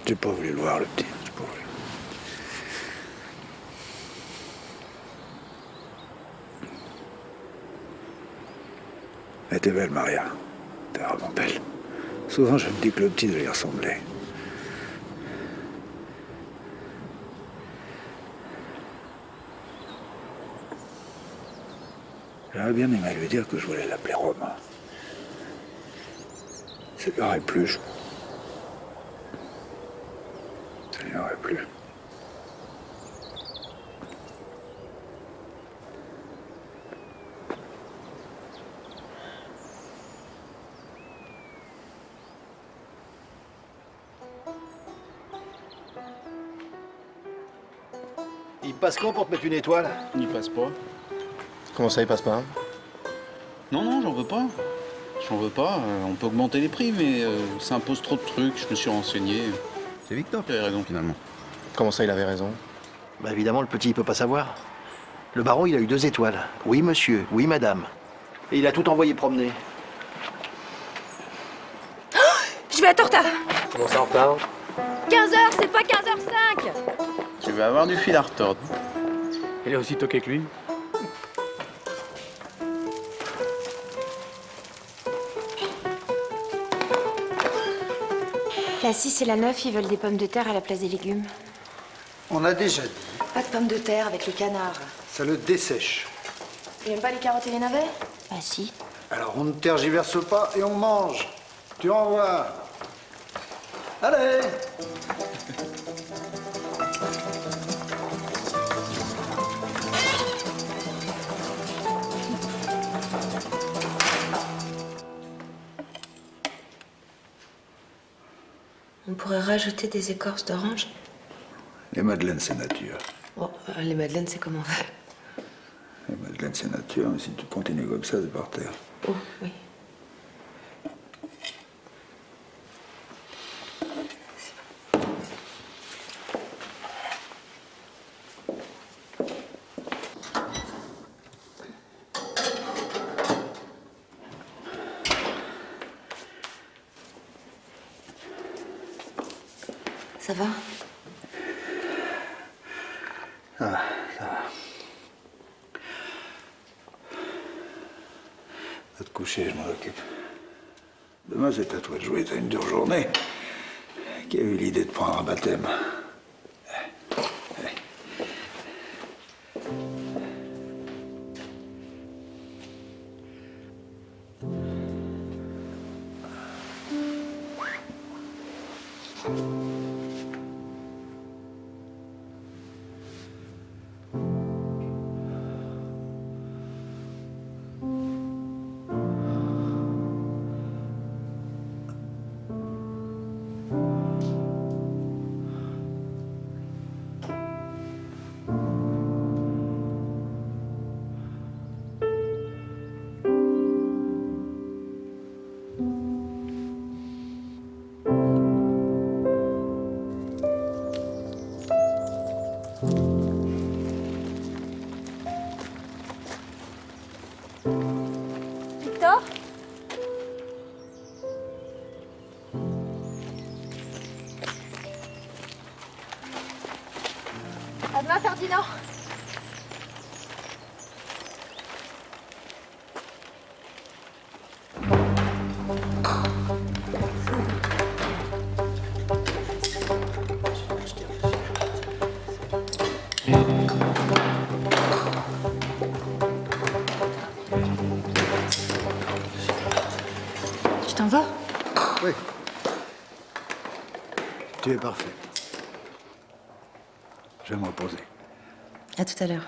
[SPEAKER 3] J'ai pas voulu le voir, le petit. J'ai pas voulu. Elle était belle, Maria. Elle était vraiment belle. Souvent, je me dis que le petit devait y ressembler. J'aurais bien aimé lui dire que je voulais l'appeler Romain. Ça lui aurait plu, ça lui aurait plu.
[SPEAKER 18] Il passe quand pour te mettre une étoile?
[SPEAKER 15] Il passe pas.
[SPEAKER 18] Comment ça, il passe pas?
[SPEAKER 15] Non, non, j'en veux pas. J'en veux pas. On peut augmenter les prix, mais ça impose trop de trucs. Je me suis renseigné.
[SPEAKER 18] C'est Victor
[SPEAKER 15] qui avait raison, finalement.
[SPEAKER 18] Comment ça, il avait raison? Bah évidemment, le petit, il peut pas savoir. Le baron, il a eu 2 étoiles. Oui, monsieur. Oui, madame. Et il a tout envoyé promener.
[SPEAKER 21] Je vais être en retard.
[SPEAKER 9] Comment ça en retard?
[SPEAKER 21] 15h, c'est pas 15h05.
[SPEAKER 15] Tu vas avoir du fil à retordre. Il est aussi toqué que lui.
[SPEAKER 11] La 6 et la 9, ils veulent des pommes de terre à la place des légumes.
[SPEAKER 3] On a déjà dit,
[SPEAKER 11] Pas de pommes de terre avec le canard.
[SPEAKER 3] ça le dessèche.
[SPEAKER 11] Tu n'aimes pas les carottes et les navets? Bah si.
[SPEAKER 3] Alors on ne tergiverse pas et on mange. Tu envoies. Allez!
[SPEAKER 11] On pourrait rajouter des écorces d'orange.
[SPEAKER 3] Les madeleines, c'est nature.
[SPEAKER 11] Bon, les madeleines, c'est comme on veut.
[SPEAKER 3] Les madeleines, c'est nature, mais si tu continues comme ça, c'est par terre.
[SPEAKER 11] Oh, oui. Ça va?
[SPEAKER 3] Ah, ça va. Va te coucher, je m'en occupe. Demain, c'est à toi de jouer, t'as une dure journée. Qui a eu l'idée de prendre un baptême?
[SPEAKER 21] Victor? À demain, Ferdinand.
[SPEAKER 3] Tu es parfait. Je vais me reposer.
[SPEAKER 10] À tout à l'heure.